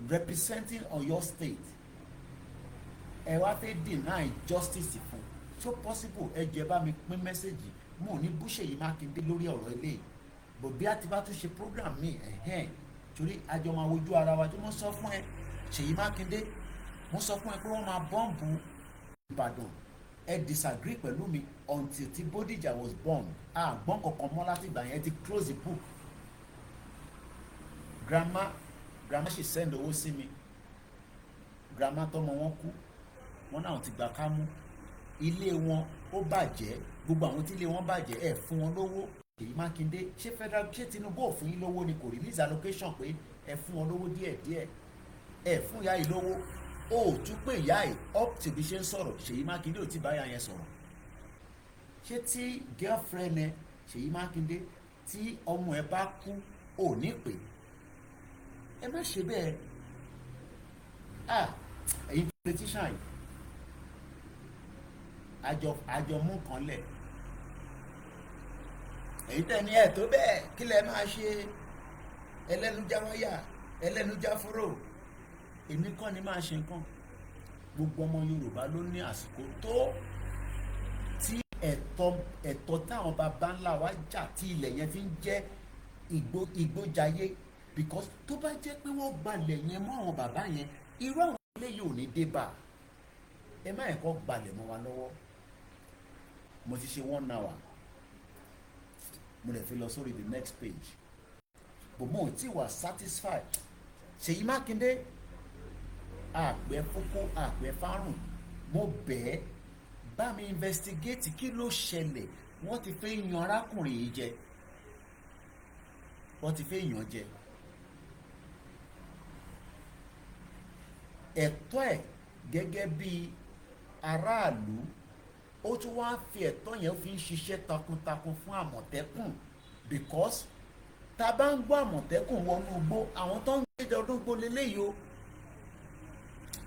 representing Oyo State, ẹ wá fẹ́ deny justice fún. So possible ẹ jẹ́ bá mi pín message mo ní bú Ṣèyí Mákindé lórí ọ̀rọ̀ ilé. But bí a ti bá tún ṣe program mi torí àjọ máa wojú ara wa tí wọ́n sọ fún ẹ Ṣèyí Mákindé, wọ́n sọ fún ẹ pé wọ́n máa bọ́ǹbù Ìbàdàn. Ẹ disagree pẹ̀lú mi until tí Bódìjà was born. Gbọ́n kankan mọ́ láti ìgbà yẹn ti close the book. Grandma ṣe send owó sí mi. Grandma tọmọ wọn kú, wọn náà ti gbà ká mú. ilé wọn ó bàjẹ́, gbogbo àwọn tí ilé wọn bàjẹ́ ẹ̀ fún wọn lówó. Ṣèyí Mákindé ṣé Tinubu ò fún yín lówó ni, kò release allocation pé ẹ fún wọn lówó díẹ̀díẹ̀, ẹ fún ìyá yìí lówó, ó tún pé ìyá yìí up to bí ṣe ń sọ̀rọ̀ Ṣèyí Mákindé ò tí bá ìyá yẹn sọ̀rọ̀. Ṣé tí girlfriend ẹ Ṣèyí Mákindé tí ọmọ ẹ bá kú ò ní pè? Ẹ má ṣe bẹ́ẹ̀. Ẹ̀yin politician yìí àjọ mú kan lẹ̀, èyí tẹ́ ní ẹ̀ tó bẹ́ẹ̀ kí lẹ máa ṣe, ẹlẹ́nu já wáyà, ẹlẹ́nu já fúrò. Èmi kọ́ ni máa ṣe nǹkan. Gbogbo ọmọ Yorùbá ló ní àsìkò tó tí ẹ̀tọ́ táwọn baba ńlá wa jà tí ilẹ̀ yẹn fi ń jẹ́ ìgbójayé, because tó bá jẹ́ pé wọ́n gbalẹ̀ yẹn mọ́ àwọn bàbá yẹn, irú àwọn eléyìí ò ní dé bá. Ẹ má ẹ̀kọ́ gbalẹ̀ mọ́ wa lọ́wọ́. Mo ti ṣe 1 hour, mo lè fi lọ sórí the next page, but mo ò tí wà satisfied. Ṣèyí Mákindé àpẹ fúnkún àpẹ fárùn, mo bẹ̀ẹ́ bá mi investigate kí ló ṣẹlẹ̀. Wọ́n ti fẹ́ yan arákùnrin yìí jẹ, wọ́n ti fẹ́ yan jẹ. Ẹ̀tọ́ ẹ̀ gẹ́gẹ́ bí aráàlú, ó tún wá fi ẹ̀tọ́ yẹn fi ń ṣiṣẹ́ takuntakun fún Àmọ̀tẹ́kùn, because tá a bá ń gbọ́ Àmọ̀tẹ́kùn wọnú igbó, àwọn tó ń gbé ọdún igbó leléyìí o.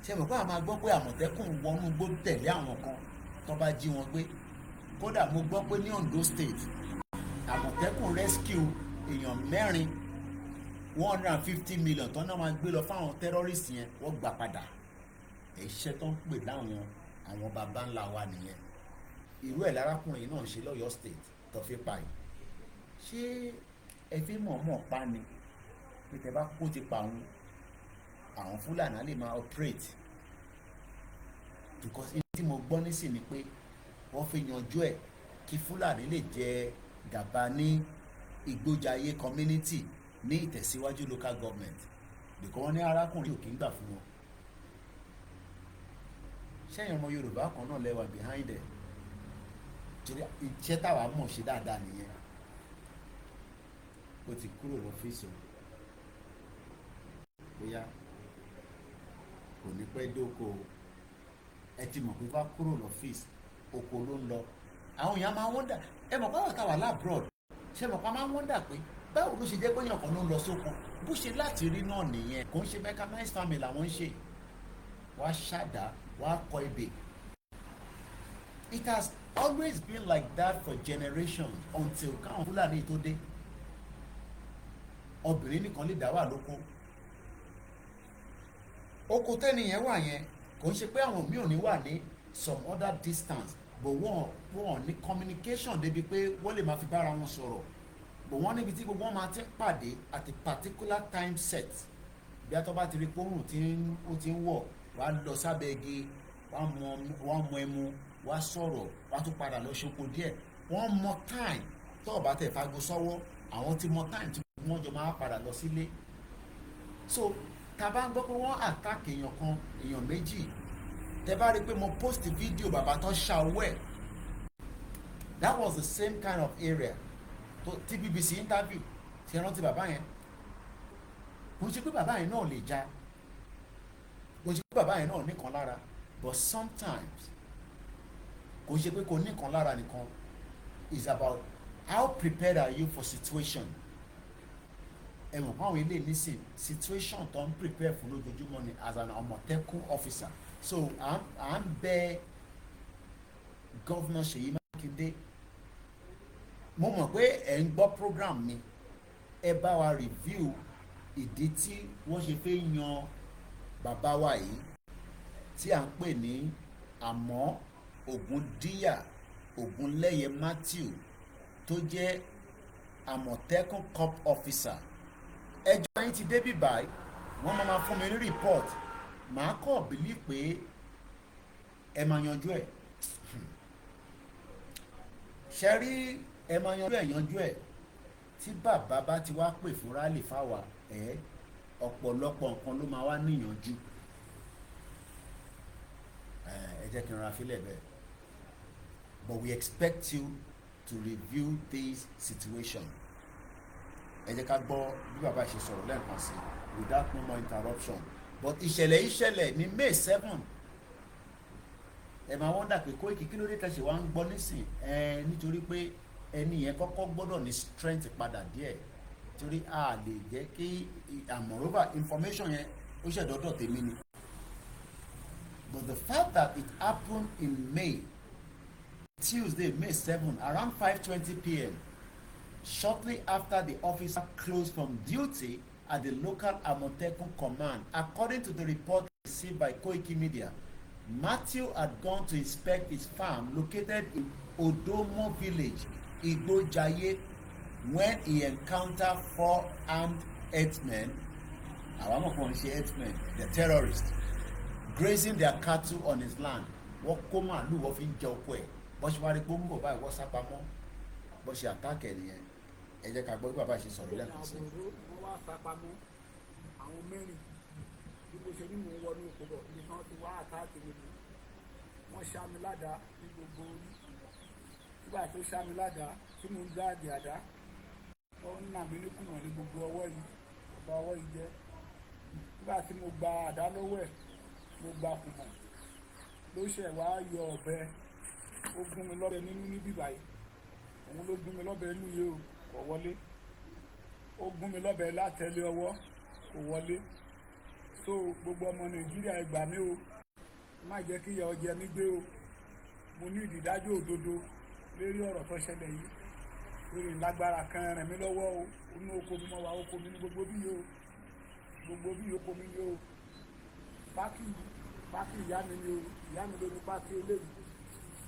Ṣé mo bá máa gbọ́ pé Àmọ̀tẹ́kùn wọnú igbó tẹ̀lé àwọn kan tó bá jí wọn gbé? Kódà mo gbọ́ pé ní Ondo State Àmọ̀tẹ́kùn rescue èèyàn 4 150 million tó náà máa gbé lọ fáwọn terrorist yẹn, wọ́n gbà padà. Iṣẹ́ tó ń pè láwọn baba ńlá wa nìyẹn. Irú ẹ̀ lárákùnrin náà ń ṣe lọ́yọ́ state tó fi pa yìí. Ṣé ẹ fi mọ̀ọ́mọ̀ pa ni pé tẹ bá kó ti pa àwọn Fúlàní lè máa operate? Because ibi tí mo gbọ́ nísìn ni pé wọ́n fi yanjú ẹ̀ kí Fúlàní lè jẹ gàba ní Ìgbójayé community ní Ìtẹ̀síwájú local government, because wọ́n ní arákùnrin ò kí ń gbà fún wọn. Ṣẹ́yìn ọmọ Yorùbá kan náà lẹ́wà behind ẹ̀? Iṣẹ́ táwa mọ̀ ṣe dáadáa nìyẹn. Ó ti kúrò lọ́fíìsì, bóyá kò ní pẹ́ dóko. Ẹ ti mọ̀ pé bá kúrò lọ́fíìsì, oko ló ń lọ. Àwọn èèyàn máa wọ́ndà, ẹ mọ̀ báwa táwa lábroad, ṣe mọ̀ pa máa wọ́ndà pé báwo ló ṣe jẹ́ pé èèyàn kan ló ń lọ sóko. Bó ṣe láti rí náà nìyẹn, kò ń ṣe mechanized farming làwọn ń ṣe. Wọ́n á ṣàdá, wọ́n á kọ ebè. It has always been like that for generations until káwọn Fúlàní tó dé. Obìnrin nìkan lè dá wà lóko. Oko tẹ́niyẹn wà yẹn kò ń ṣe pé àwọn míì ò ní wà ní some other distance, but wọ́n ní communication débi pé wọ́n lè máa fi bára wọn sọ̀rọ̀. But wọ́n níbi tí gbogbo wọn máa ti pàdé at a particular time set. Bí a tó bá ti rí pòrùn ó ti ń wọ̀, wàá lọ sábẹ́ igi, wàá mọ ẹmu, wàá sọ̀rọ̀, wàá tún padà lọ ṣoko díẹ̀. Wọ́n mọ time tó o bá tẹ̀ fagbó sọ́wọ́, àwọn ti mọ time tí wọ́n jọ máa padà lọ sílé. So tá a bá ń gbọ́ pé wọ́n attack èèyàn kan, èèyàn méjì, tẹ bá rí pé mo post video bàbá tó ṣá owó ẹ̀, that was the same kind of area tí BBC interview ṣe rántí bàbá yẹn. Kò ṣe pé bàbá yẹn náà lè já, kò ṣe pé bàbá yẹn náà nìkan lára, but sometimes kò ṣe pé kò nìkan lára nìkan. It's about how prepared are you for situation. Ẹ mọ̀ fún àwọn ilé nísìn situation tó ń prepare fún lójoojúmọ́ ni as an Amotekun officer. So à ń bẹ Governor Ṣèyí Mákindé, mo mọ̀ pé ẹ̀ ń gbọ́ program mi, ẹ bá wa review ìdí tí wọ́n ṣe fẹ́ yan bàbá wa yìí tí à ń pè ní Ogunleye Matthew tó jẹ́ Amotekun corp officer. Ẹjọ́ yín ti débí báyìí, wọ́n máa fún mi ní report, màá kọ́ believe pé ẹ máa yanjú ẹ̀. Ṣé rí ẹ máa yanjú ẹ̀ tí bàbá bá ti wá pè fún rálì fáwa ọ̀pọ̀lọpọ̀ nǹkan ló máa wá níyànjú. Ẹ jẹ́ kí n ra fílẹ̀ bẹ́ẹ̀. but we expect you to review this situation. Ẹ jẹ́ ká gbọ́ bí bàbá ṣe sọ̀rọ̀ lẹ́ẹ̀kan sí without no more interruption. But ìṣẹ̀lẹ̀ ní May 7 ẹ máa wọ́n dà pé Koiki kí ló dé tẹ̀sí wa ń gbọ́ nísìn nítorí pé ẹni yẹn kọ́kọ́ gbọ́dọ̀ ní strength padà díẹ̀ torí a lè jẹ́ kí moreover information yẹn ó ṣẹ̀dọ́dọ̀ tèmi ni. But the fact that it happened in May, Tuesday, May 7, around 5:20 p.m., shortly after the officer closed from duty at the local Amotekun command, according to the report received by Koikimedia, Matthew had gone to inspect his farm located in Odomo village, Igbojaye, when he encountered 4 armed herdsmen, the terrorists, grazing their cattle on his land. Wọ́n kó màálù wọ́n fi ń jẹ oko ẹ̀ bó ṣe wá rí pé ó ń bọ̀ báyìí wọ́n sá pamọ́ bó ṣe àtàkẹ́ nìyẹn. Ẹ jẹ́ ká gbọ́ bí bàbá ṣe sọ̀rọ̀ lẹ́ẹ̀kan sí. wọ́n wá sá pamọ́ àwọn mẹ́rin bí mo ṣe ní mò ń wọnú oko bọ̀ ní kan ti wá àtàkì mi ni wọ́n ṣá mi ládàá ní gbogbo orí nígbà tó ṣá mi ládàá tí mo ń dá àdì àdá wọ́n ń nà mí ní kùnà ní gbogbo ọwọ́ yìí ọba ọwọ́ yìí jẹ́ nígbà tí mo gba àdá lọ́wọ́ ẹ̀ mo gba kùnà ló ṣẹ̀ wá yọ ọ̀bẹ ó gún mi lọ́bẹ nínú níbí báyìí òun ló gún mi lọ́bẹ inú yìí o kò wọlé ó gún mi lọ́bẹ látẹ̀lé ọwọ́ kò wọlé so gbogbo ọmọ Nàìjíríà ẹ gbà mí o má jẹ́ kí ìyà ọjẹ́ mi gbé o mo ní ìdídájọ́ òdodo lérí ọ̀rọ̀ tó ṣẹlẹ̀ yìí lórí lágbára kan ràn mí lọ́wọ́ o inú oko mi mọ́ wa oko mi ní gbogbo bí yìí o gbogbo bí yìí oko mi ní o pákí ìyá mi ni o ìyá mi ló ní pákí eléyìí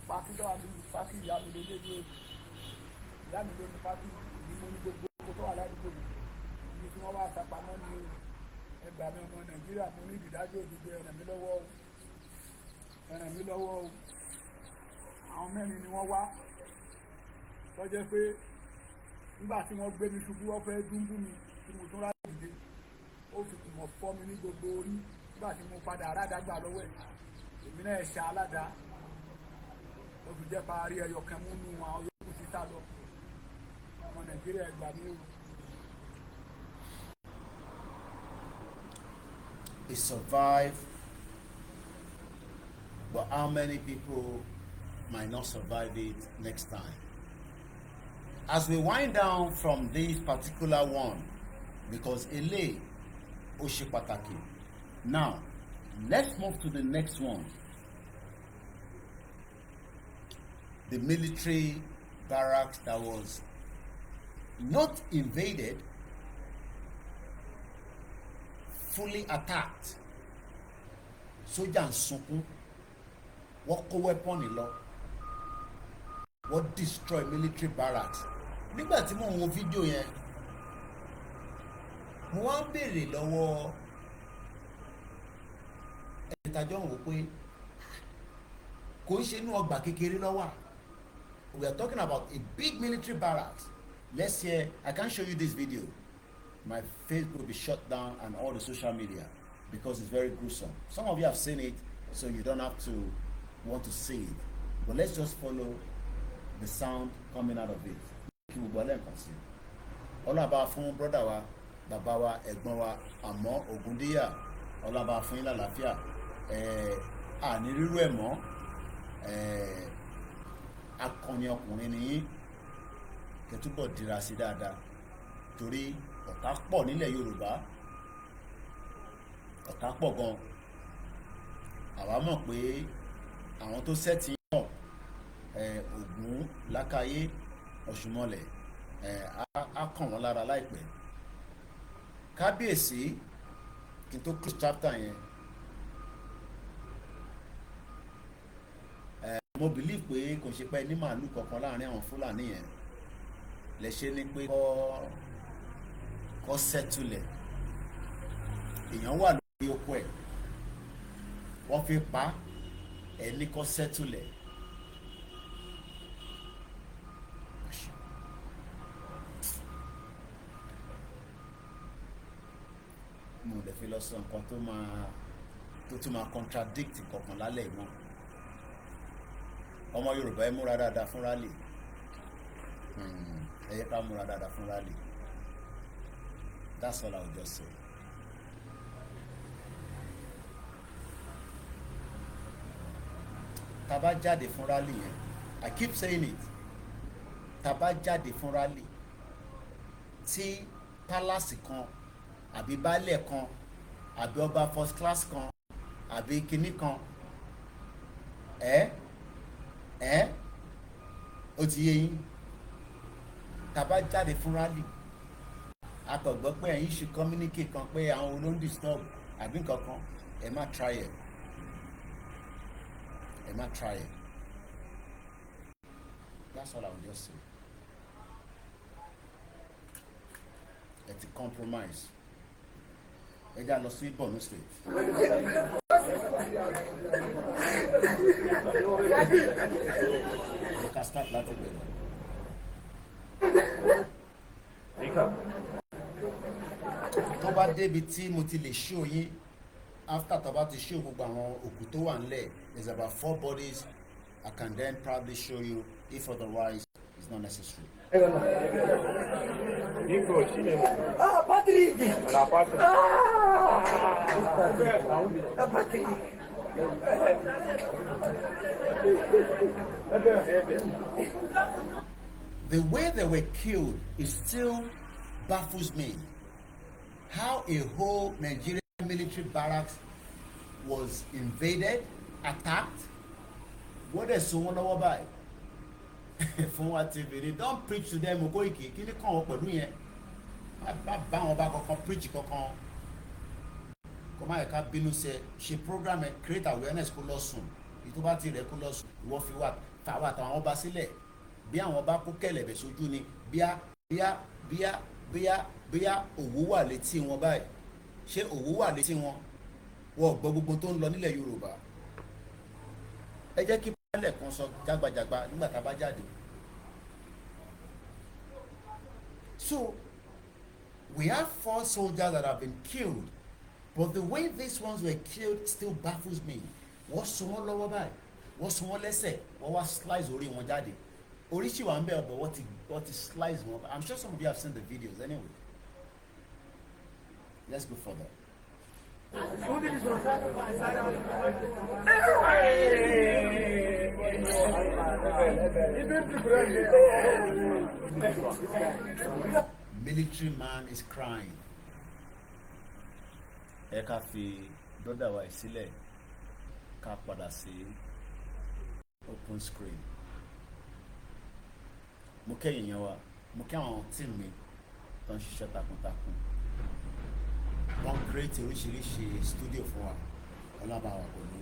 pákí tó wà ní pákí ìyá mi ló ní o ìyá mi ló ní pákí ní mo ní gbogbo oko tó wà ládùúgbò mi ní tí wọ́n wá àtàpamọ́ ní o ẹgbàá mi ọmọ Nàìjíríà mo ní ìdájọ́ òdodo ẹ ràn mí lọ́wọ́ o ẹ ràn mí lọ́wọ́ o àwọn mẹ́rin ni wọ́n wá tó jẹ́ pé nígbà tí wọ́n gbé mi ṣubú wọ́n fẹ́ dúnbú mi tí mo tún ráyè dìde ó fi kùmọ̀ fọ́ mi ní gbogbo orí nígbà tí mo padà aládàgbà lọ́wọ́ ẹ̀ èmi náà ṣe aládà ó fi jẹ́ parí ẹyọ kan mú nù àwọn yòókù ti sá lọ ọmọ Nàìjíríà gbà mí o. He survived, but how many people might not survive it next time? As we wind down from this particular one, because ele ó ṣe pàtàkì. Now, let's move to the next one. The military barracks that was not invaded, fully attacked. Sójà ń sunkún, wọ́n kó weapon lọ, wọ́n destroy military barracks. Nígbà tí mo ń wo fídíò yẹn, mo wá ń béèrè lọ́wọ́ ẹni tàjọ́ ń wò pé kò ń ṣe inú ọgbà kékeré ló wà. We are talking about a big military barracks. Let's hear. I can't show you this video. My Facebook will be shut down and all the social media because it's very gruesome. Some of you have seen it, so you don't have to want to see it. But let's just follow the sound coming out of it. Kí gbogbo alẹ́ nǹkan sí. Ọlọ́ba fún brọ́dà wa, bàbá wa, ẹ̀gbọ́n wa, àmọ́ Ògúndíyà, ọlọ́ba fún yín lálàáfíà. Àní rírú ẹ̀ mọ́. Akọni ọkùnrin ni yín. Kẹ́túbọ̀ dira sí dáadáa. Torí ọ̀tá pọ̀ nílẹ̀ Yorùbá. Ọ̀tá pọ̀ gan. Àwa mọ̀ pé àwọn tó sẹ́tì náà Ògún, Lákàyé, Ọ̀ṣùmọ̀lẹ̀ á kàn wọ́n lára láìpẹ́. Kábíyèsí kí n tó close chapter yẹn. Mo believe pé kò ṣe pé ní màálù kankan láàrin àwọn Fúlàní yẹn lè ṣe ni pé kọ́ sẹ́tulẹ̀ èèyàn wà lórí oko ẹ̀ wọ́n fi pa ẹni kọ́ sẹ́tulẹ̀. Mo lè fi lọ sọ nǹkan tó tún máa contradict kankan lálẹ́ ìmọ̀. ọmọ Yorùbá ẹ múra dáadáa fún rally ẹ yẹ ká múra dáadáa fún rally. That's all I would just say. Tá bá jáde fún rally yẹn, I keep saying it, tá bá jáde fún rally tí palace kan àbí baálẹ̀ kan àbí ọba first class kan àbí kinní kan ó ti yé yín, tá bá jáde fún rally a kò gbọ́ pé ẹ̀yin ṣe communicate kan pé àwọn olóń disturb àbí nǹkan kan, ẹ má try it. Ẹ má try it. That's all I would just say. Ẹ ti compromise. Ẹ já lọ sí Borno State. Ẹ ká start láti bẹ̀rẹ̀. Tó bá débi tí mo ti lè show yín, after tó bá ti show gbogbo àwọn òkú tó wà nílẹ̀, there's about 4 bodies. I can then probably show you, if otherwise it's not necessary. Ah, Patrick! Patrick! The way they were killed is still baffles me. How a whole Nigerian military barracks was invaded, attacked. What is so wonderful by? From what TV, they don't preach to them. Koiki, kí ni kàn wọ́n pẹ̀lú yẹn? Bá wọn bá kankan preach kankan. Kọ́ máa yẹ ká bínú ṣe program ẹ̀ create awareness kó lọ sùn. Ìtú bá ti rẹ̀ kó lọ sùn. Ìwọ fi wà tàwa àtàwọn ọba sílẹ̀. Bí àwọn ọba kó kẹ̀lẹ̀bẹ̀ sójú ni bíá òwú wà létí wọn báyìí. Ṣé òwú wà létí wọn? Wọ́n gbọ́ gbogbo tó ń lọ nílẹ̀ Yorùbá. Ẹ jẹ́ kí pálẹ̀ kan sọ jágbajàgba nígbà tá a bá jáde. So we have 4 soldiers that have been killed, but the way these ones were killed still baffles me. Wọ́n sọ wọ́n lọ́wọ́ báyìí, wọ́n sọ wọ́n lẹ́sẹ̀, wọ́n wá slice orí wọn jáde. Oríṣi wà ń bẹ̀ ọ̀bọ̀ wọ́n ti slice wọn. I'm sure some of you have seen the videos anyway. Let's go further. Military man is crying. Ẹ ká fi brother wa sílẹ̀ ká padà sí open screen. Mo kẹ́yìn yẹn wa, mo kẹ́ àwọn team mi tó ń ṣiṣẹ́ takuntakun. Wọ́n create oríṣiríṣi studio fún wa, ọlọ́ba wa kò ní.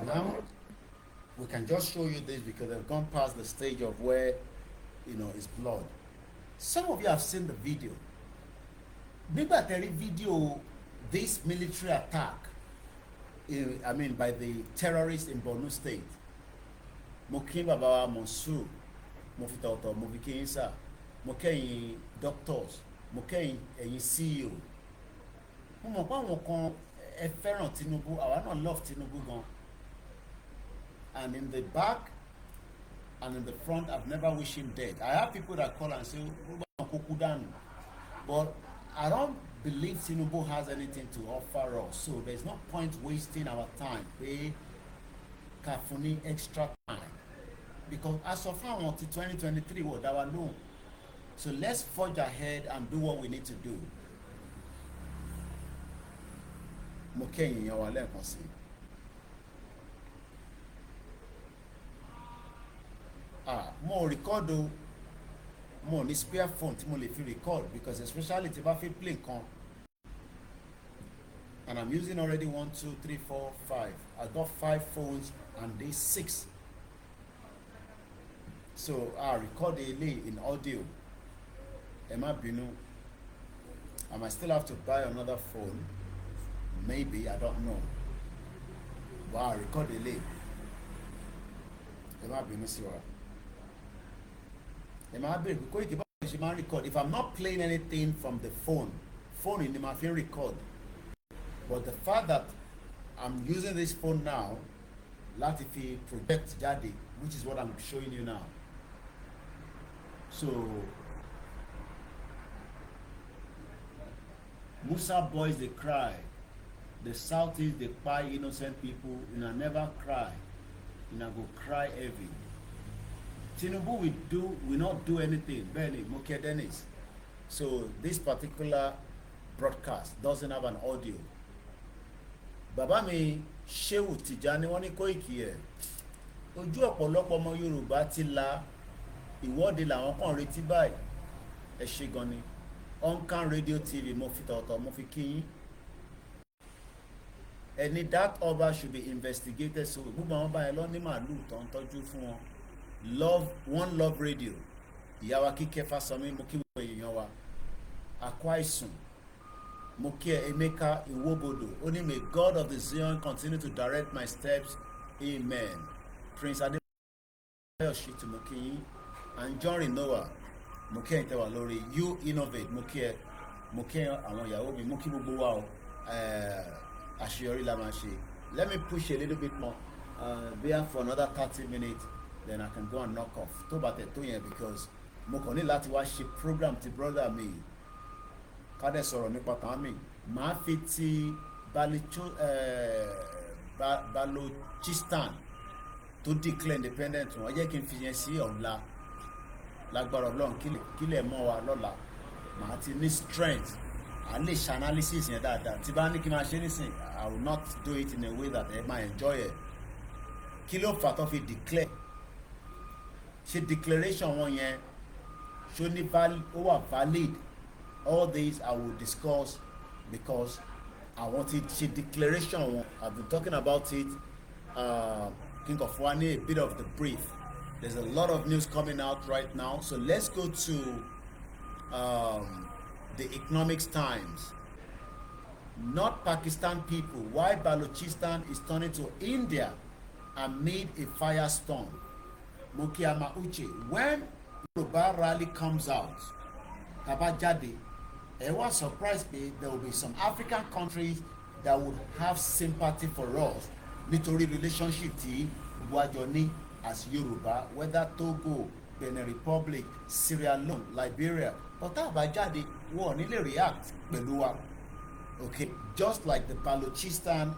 Now, we can just show you this because they've gone past the stage of where, it's blood. Some of you have seen the video. Nígbà tẹ́ rí video this military attack, by the terrorists in Borno State. Mo kí bàbá wa Monsur, mo fi tọ̀tọ̀, mo fi kí yín sà, mo kẹ́yìn doctors, mo kẹ́yìn ẹ̀yin CEO. Mo mọ̀ pé àwọn kan ẹ fẹ́ràn Tinubu, àwa náà love Tinubu gan. And in the back and in the front, I've never wished him dead. I have people that call and say, but I don't believe Tinubu has anything to offer us. So there's no point wasting our time. Pay Kafuni extra time. Because as of now, until 2023, we're alone. So let's forge ahead and do what we need to do. Mo kẹ́yìn yẹn wà lẹ́ẹ̀kan sí. Mo record o, mo ní spare phone tí mo lè fi record because especially tí bá fi play nǹkan. And I'm using already 1, 2, 3, 4, 5. I got 5 phones and they 6. So I record in audio. Ẹ má bínú. I might still have to buy another phone. Maybe, I don't know. But I record Ẹ má bínú sí wa. Ẹ má bínú. Koiki báwo ṣe máa record? If I'm not playing anything from the phone ni màá fi record. But the fact that I'm using this phone now, láti fi project jáde, which is what I'm showing you now. So, Musa boys they cry, the Southeast they cry innocent people, and I never cry, and I go cry heavy. Tinubu will not do anything, barely, Mokia Dennis. So this particular broadcast doesn't have an audio. Bàbá mi Shehu Tijani wọ́n ní Koiki ẹ̀ ojú ọ̀pọ̀lọpọ̀ ọmọ Yorùbá ti la ìwọ́de làwọn kan retí báyìí ẹ ṣé gan ni Onkan Radio TV mo fi tọ̀tọ̀ mo fi kí yín ẹni that ọba should be investigated so gbogbo àwọn báyìí lọ ní màálù tó ń tọ́jú fún wọn One Love Radio ìyá wa Kíkẹ́ Fásọmí mo kí gbogbo èèyàn wa Akwa Ìsùn mo kí Emeka Iwobodo ó ní may God of the Zion continue to direct my steps amen Prince Adebayo Shitu mo kí yín and John Noah mo kí ẹ̀yin tẹ́ wà lórí you innovate mo kí àwọn ìyàwó mi mo kí gbogbo wa o àṣeyọrí la máa ṣe. Let me push a little bit more there for another 30 minutes then I can go and knock off tó bá tẹ̀ tó yẹn because mo kàn ní láti wá ṣe program ti brother mi kádẹ sọ̀rọ̀ nípa tàwọn mi màá fi ti Balochistan tó declare independent wọn jẹ́ kí n fi yẹn sí ọ̀la lágbára Ọlọ́run kílẹ̀ mọ́ wa lọ́la màá ti ní strength à lè ṣe analysis yẹn dáadáa tí bá ní kí n máa ṣe nísìn I will not do it in a way that ẹ máa enjoy it kí ló fà tó fi declare ṣe declaration wọn yẹn ṣó ní ó wà valid. All these I will discuss because I wanted to declaration. I've been talking about it. King of Fulani, a bit of the brief. There's a lot of news coming out right now. So let's go to the Economics Times. Not Pakistan people. Why Balochistan is turning to India amid a firestorm. Mokiyama Uche. When Yoruba rally comes out, Kabajade, I was surprised there will be some African countries that would have sympathy for us nítorí relationship tí wájọ ní as Yoruba, whether Togo, Benin Republic, Sierra Leone, Liberia, but tá bá jáde wọ́n ní lè react pẹ̀lú wa. Okay, just like the Balochistan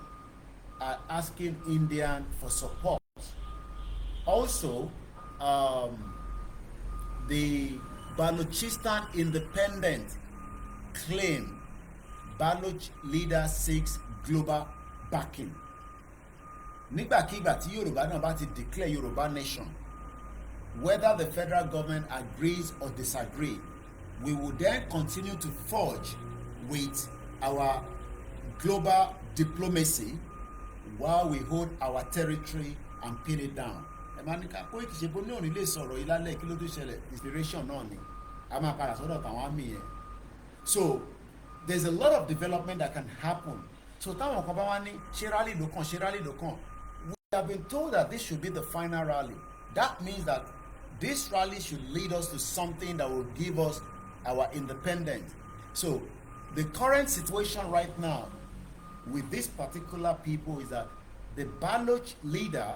are asking Indian for support. Also, the Balochistan Independent claim Baloch leader seeks global backing. Nígbàkigbà tí Yorùbá náà bá ti declare Yorùbá nation, whether the federal government agrees or disagree, we will then continue to forge with our global diplomacy while we hold our territory and pin it down. Emanika Koiki ṣe bó ní òní lè sọ̀rọ̀ ìlàlẹ̀ kí ló tó ṣẹlẹ̀ inspiration náà ni a máa padà sọ́dọ̀ tàwọn àmì yẹn. So there's a lot of development that can happen. So táwọn kan bá wá ní ṣé rally ló kàn. We have been told that this should be the final rally. That means that this rally should lead us to something that will give us our independence. So the current situation right now with this particular people is that the Baloch leader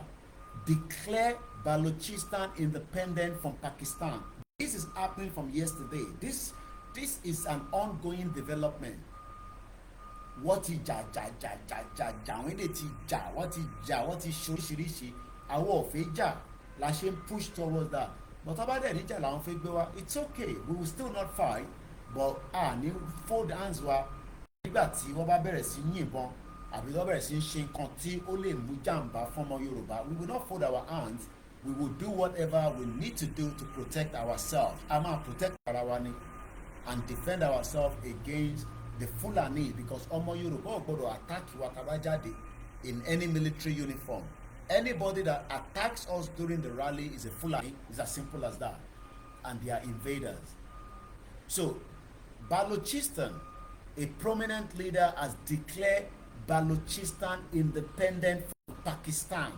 declared Balochistan independent from Pakistan. This is happening from yesterday. This is an ongoing development. wọ́n ti jà wọ́n lè ti jà wọ́n ti ṣoríṣiríṣi àwọn ò fẹ́ jà la ṣe ń push towards that but tá bá dẹ̀ níjà làwọn fẹ́ gbé wa it's okay we will still not fight but ní fold hands wa nígbà tí wọ́n bá bẹ̀rẹ̀ sí yìnbọn àbí wọ́n bẹ̀rẹ̀ sí ṣe nǹkan tí ó lè mú jàǹbá fọ́mọ Yorùbá we will not fold our hands we will do whatever we need to do to protect ourselves a máa protect ara wa ni and defend ourselves against the Fulani because ọmọ Yorùbá ò gbọdọ̀ attack wa tá bá jáde in any military uniform anybody that attacks us during the rally is a Fulani it's as simple as that and they are invaders. So Balochistan, a prominent leader, has declared Balochistan independent from Pakistan.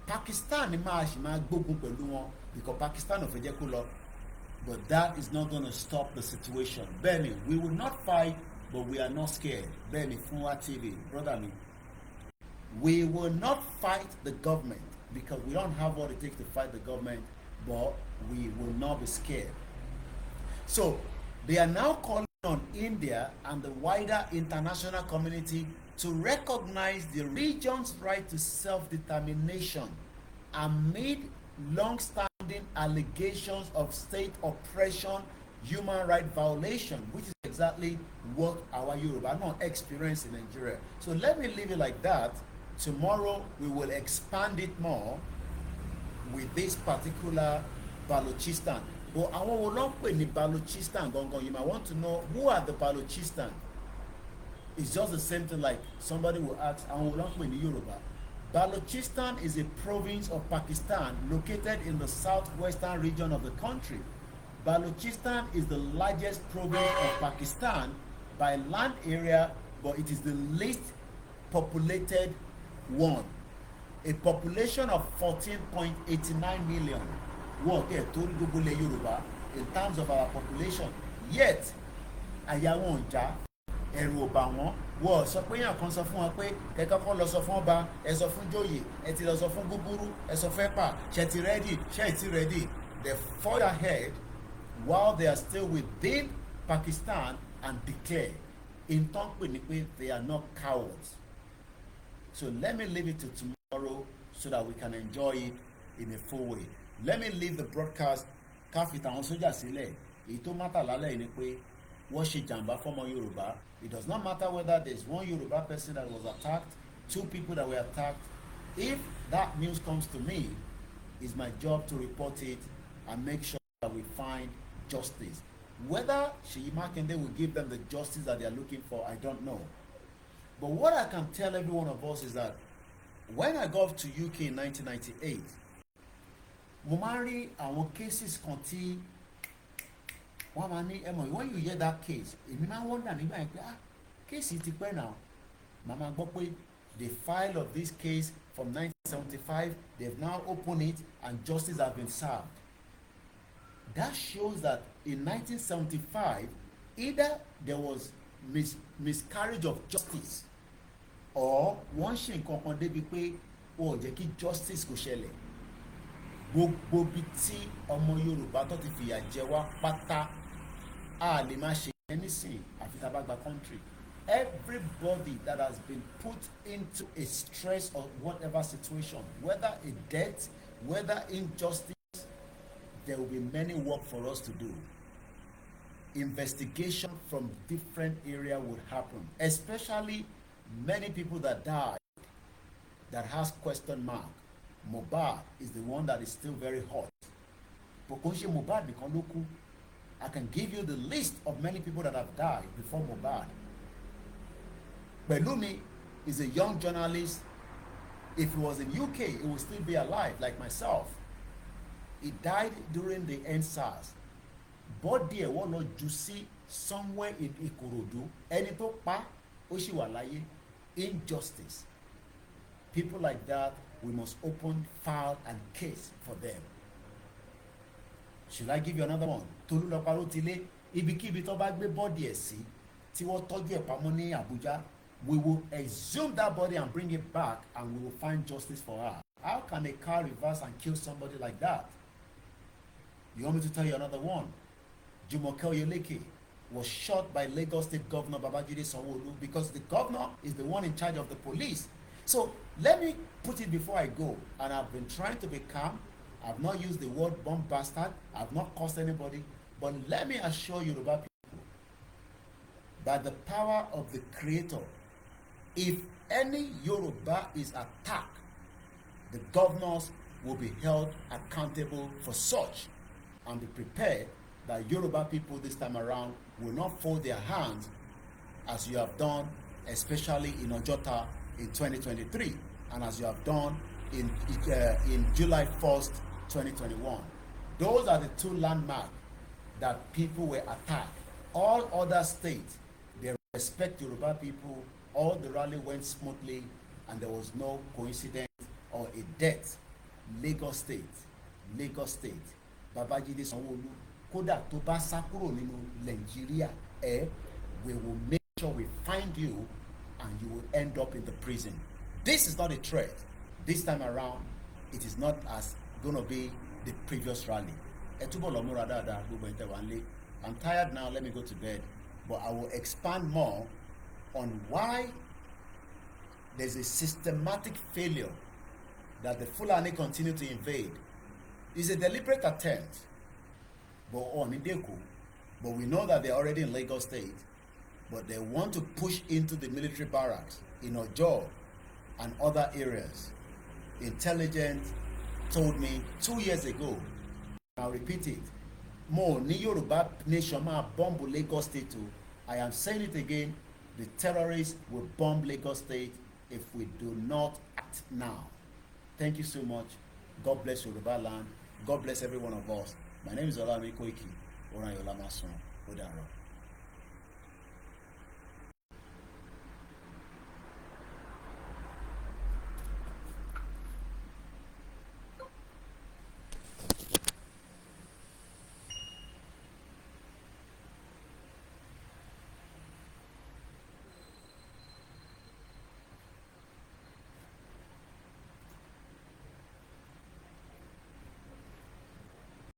Pakistan ni máa ṣì máa gbógun pẹ̀lú wọn because Pakistan ò fẹ́ jẹ́ kó lọ. But that is not going to stop the situation. Bẹ́ẹ̀ni, we will not fight, but we are not scared. Bẹ́ẹ̀ni, Funwa TV, brother mi. We will not fight the government because we don't have what it takes to fight the government, but we will not be scared. So they are now calling on India and the wider international community to recognize the region's right to self-determination amid long-standing allegations of state oppression, human rights violation, which is exactly what our Yoruba not experience in Nigeria. So let me leave it like that. Tomorrow we will expand it more with this particular Balochistan. But àwọn wo ló ń pè ní Balochistan gangan? You might want to know who are the Balochistan. It's just the same thing like somebody will ask àwọn wo ló ń pè ní Yoruba. Balochistan is a province of Pakistan located in the southwestern region of the country. Balochistan is the largest province of Pakistan by land area, but it is the least populated one. A population of 14.89 million. What there torí gbogbo ilẹ̀ Yorùbá in terms of our population. Yet, àyà wọn ò já, ẹ̀rù ò bà wọ́n. Wọ́n sọ pé yàn kan sọ fún wọn pé kẹ́kẹ́ kan lọ sọ fún ọba, ẹ sọ fún Jóyè, ẹ ti lọ sọ fún Gúgúrú, ẹ sọ fún Ẹ̀pà, ṣe ti ready, ṣe ti ready. They fought ahead while they are still within Pakistan and declare in tán pè ní pé they are not cowards. So let me leave it to tomorrow so that we can enjoy it in a full way. Let me leave the broadcast káfíńtà àwọn sójà sílẹ̀. Èyí tó mátà lálẹ́ yìí ni pé wọ́n ṣe jàǹbá fọ́mọ Yorùbá. It does not matter whether there's one Yoruba person that was attacked, two people that were attacked. If that news comes to me, it's my job to report it and make sure that we find justice. Whether Seyi Makinde will give them the justice that they are looking for, I don't know. But what I can tell every one of us is that when I got to UK in 1998, mo máa ń rí àwọn cases kan tí wọ́n máa ní ẹmọ when you hear that case èmi máa ń wonder nígbà yẹn pé case ti pẹ́ náà màmá gbọ́ pé the file of this case from 1975 they've now opened it and justice has been served. That shows that in 1975 either there was miscarriage of justice or wọ́n ṣe nǹkan kan débi pé ó jẹ́ kí justice kò ṣẹlẹ̀. Gbogbo bí tí ọmọ Yorùbá tó ti fìyà jẹ wá pátá a lè má ṣe anything àfi tá bá gba country. Everybody that has been put into a stress or whatever situation, whether a death, whether injustice, there will be many work for us to do. Investigation from different area would happen, especially many people that died that has question mark. Mohbad is the one that is still very hot. Pokonshe Mohbad nìkan ló kú. I can give you the list of many people that have died before Mohbad. Pelumi is a young journalist. If he was in UK, he would still be alive, like myself. He died during the EndSARS. Body ẹ̀ wọ́n lọ jù sí somewhere in Ikorodu. Ẹni tó pa ó ṣì wà láyé. Injustice. People like that, we must open file and case for them. Should I give you another one? Tolúlọpàá ló ti lé ibikíbi tó bá gbé bọ́ọ̀dì ẹ̀ sí tí wọ́n tọ́jú ẹ̀ pamọ́ ní Abuja. We will exhume that body and bring it back and we will find justice for her. How can a car reverse and kill somebody like that? You want me to tell you another one? Jumoke Oyeleke, was shot by Lagos State Governor Babajide Sanwo-Olu, because the governor is the one in charge of the police. So let me put it before I go, and I've been trying to be calm. I've not used the word bomb bastard. I've not cursed anybody. But let me assure Yoruba people, by the power of the Creator, if any Yoruba is attacked, the governors will be held accountable for such. And be prepared that Yoruba people this time around will not fold their hands as you have done, especially in Ojota in 2023, and as you have done in July 1st, 2021. Those are the two landmarks that people were attacked. All other states, they respect Yoruba people. All the rally went smoothly, and there was no coincidence or a death. Lagos State, Babajide Sanwo-Olu, kódà tó bá sá kúrò nínú Nigeria, we will make sure we find you, and you will end up in the prison. This is not a threat. This time around, it is not as going to be the previous rally. I'm tired now, let me go to bed. But I will expand more on why there's a systematic failure that the Fulani continue to invade. It's a deliberate attempt, but we know that they're already in Lagos State, but they want to push into the military barracks in Ojo and other areas. Intelligence told me 2 years ago, I'll repeat it, Mo ni Yoruba nation ma bomb Lagos State too. I am saying it again, the terrorists will bomb Lagos State if we do not act now. Thank you so much. God bless Yoruba land. God bless every one of us. My name is OLAYOMI KOIKI. Orayolamason. Odaro.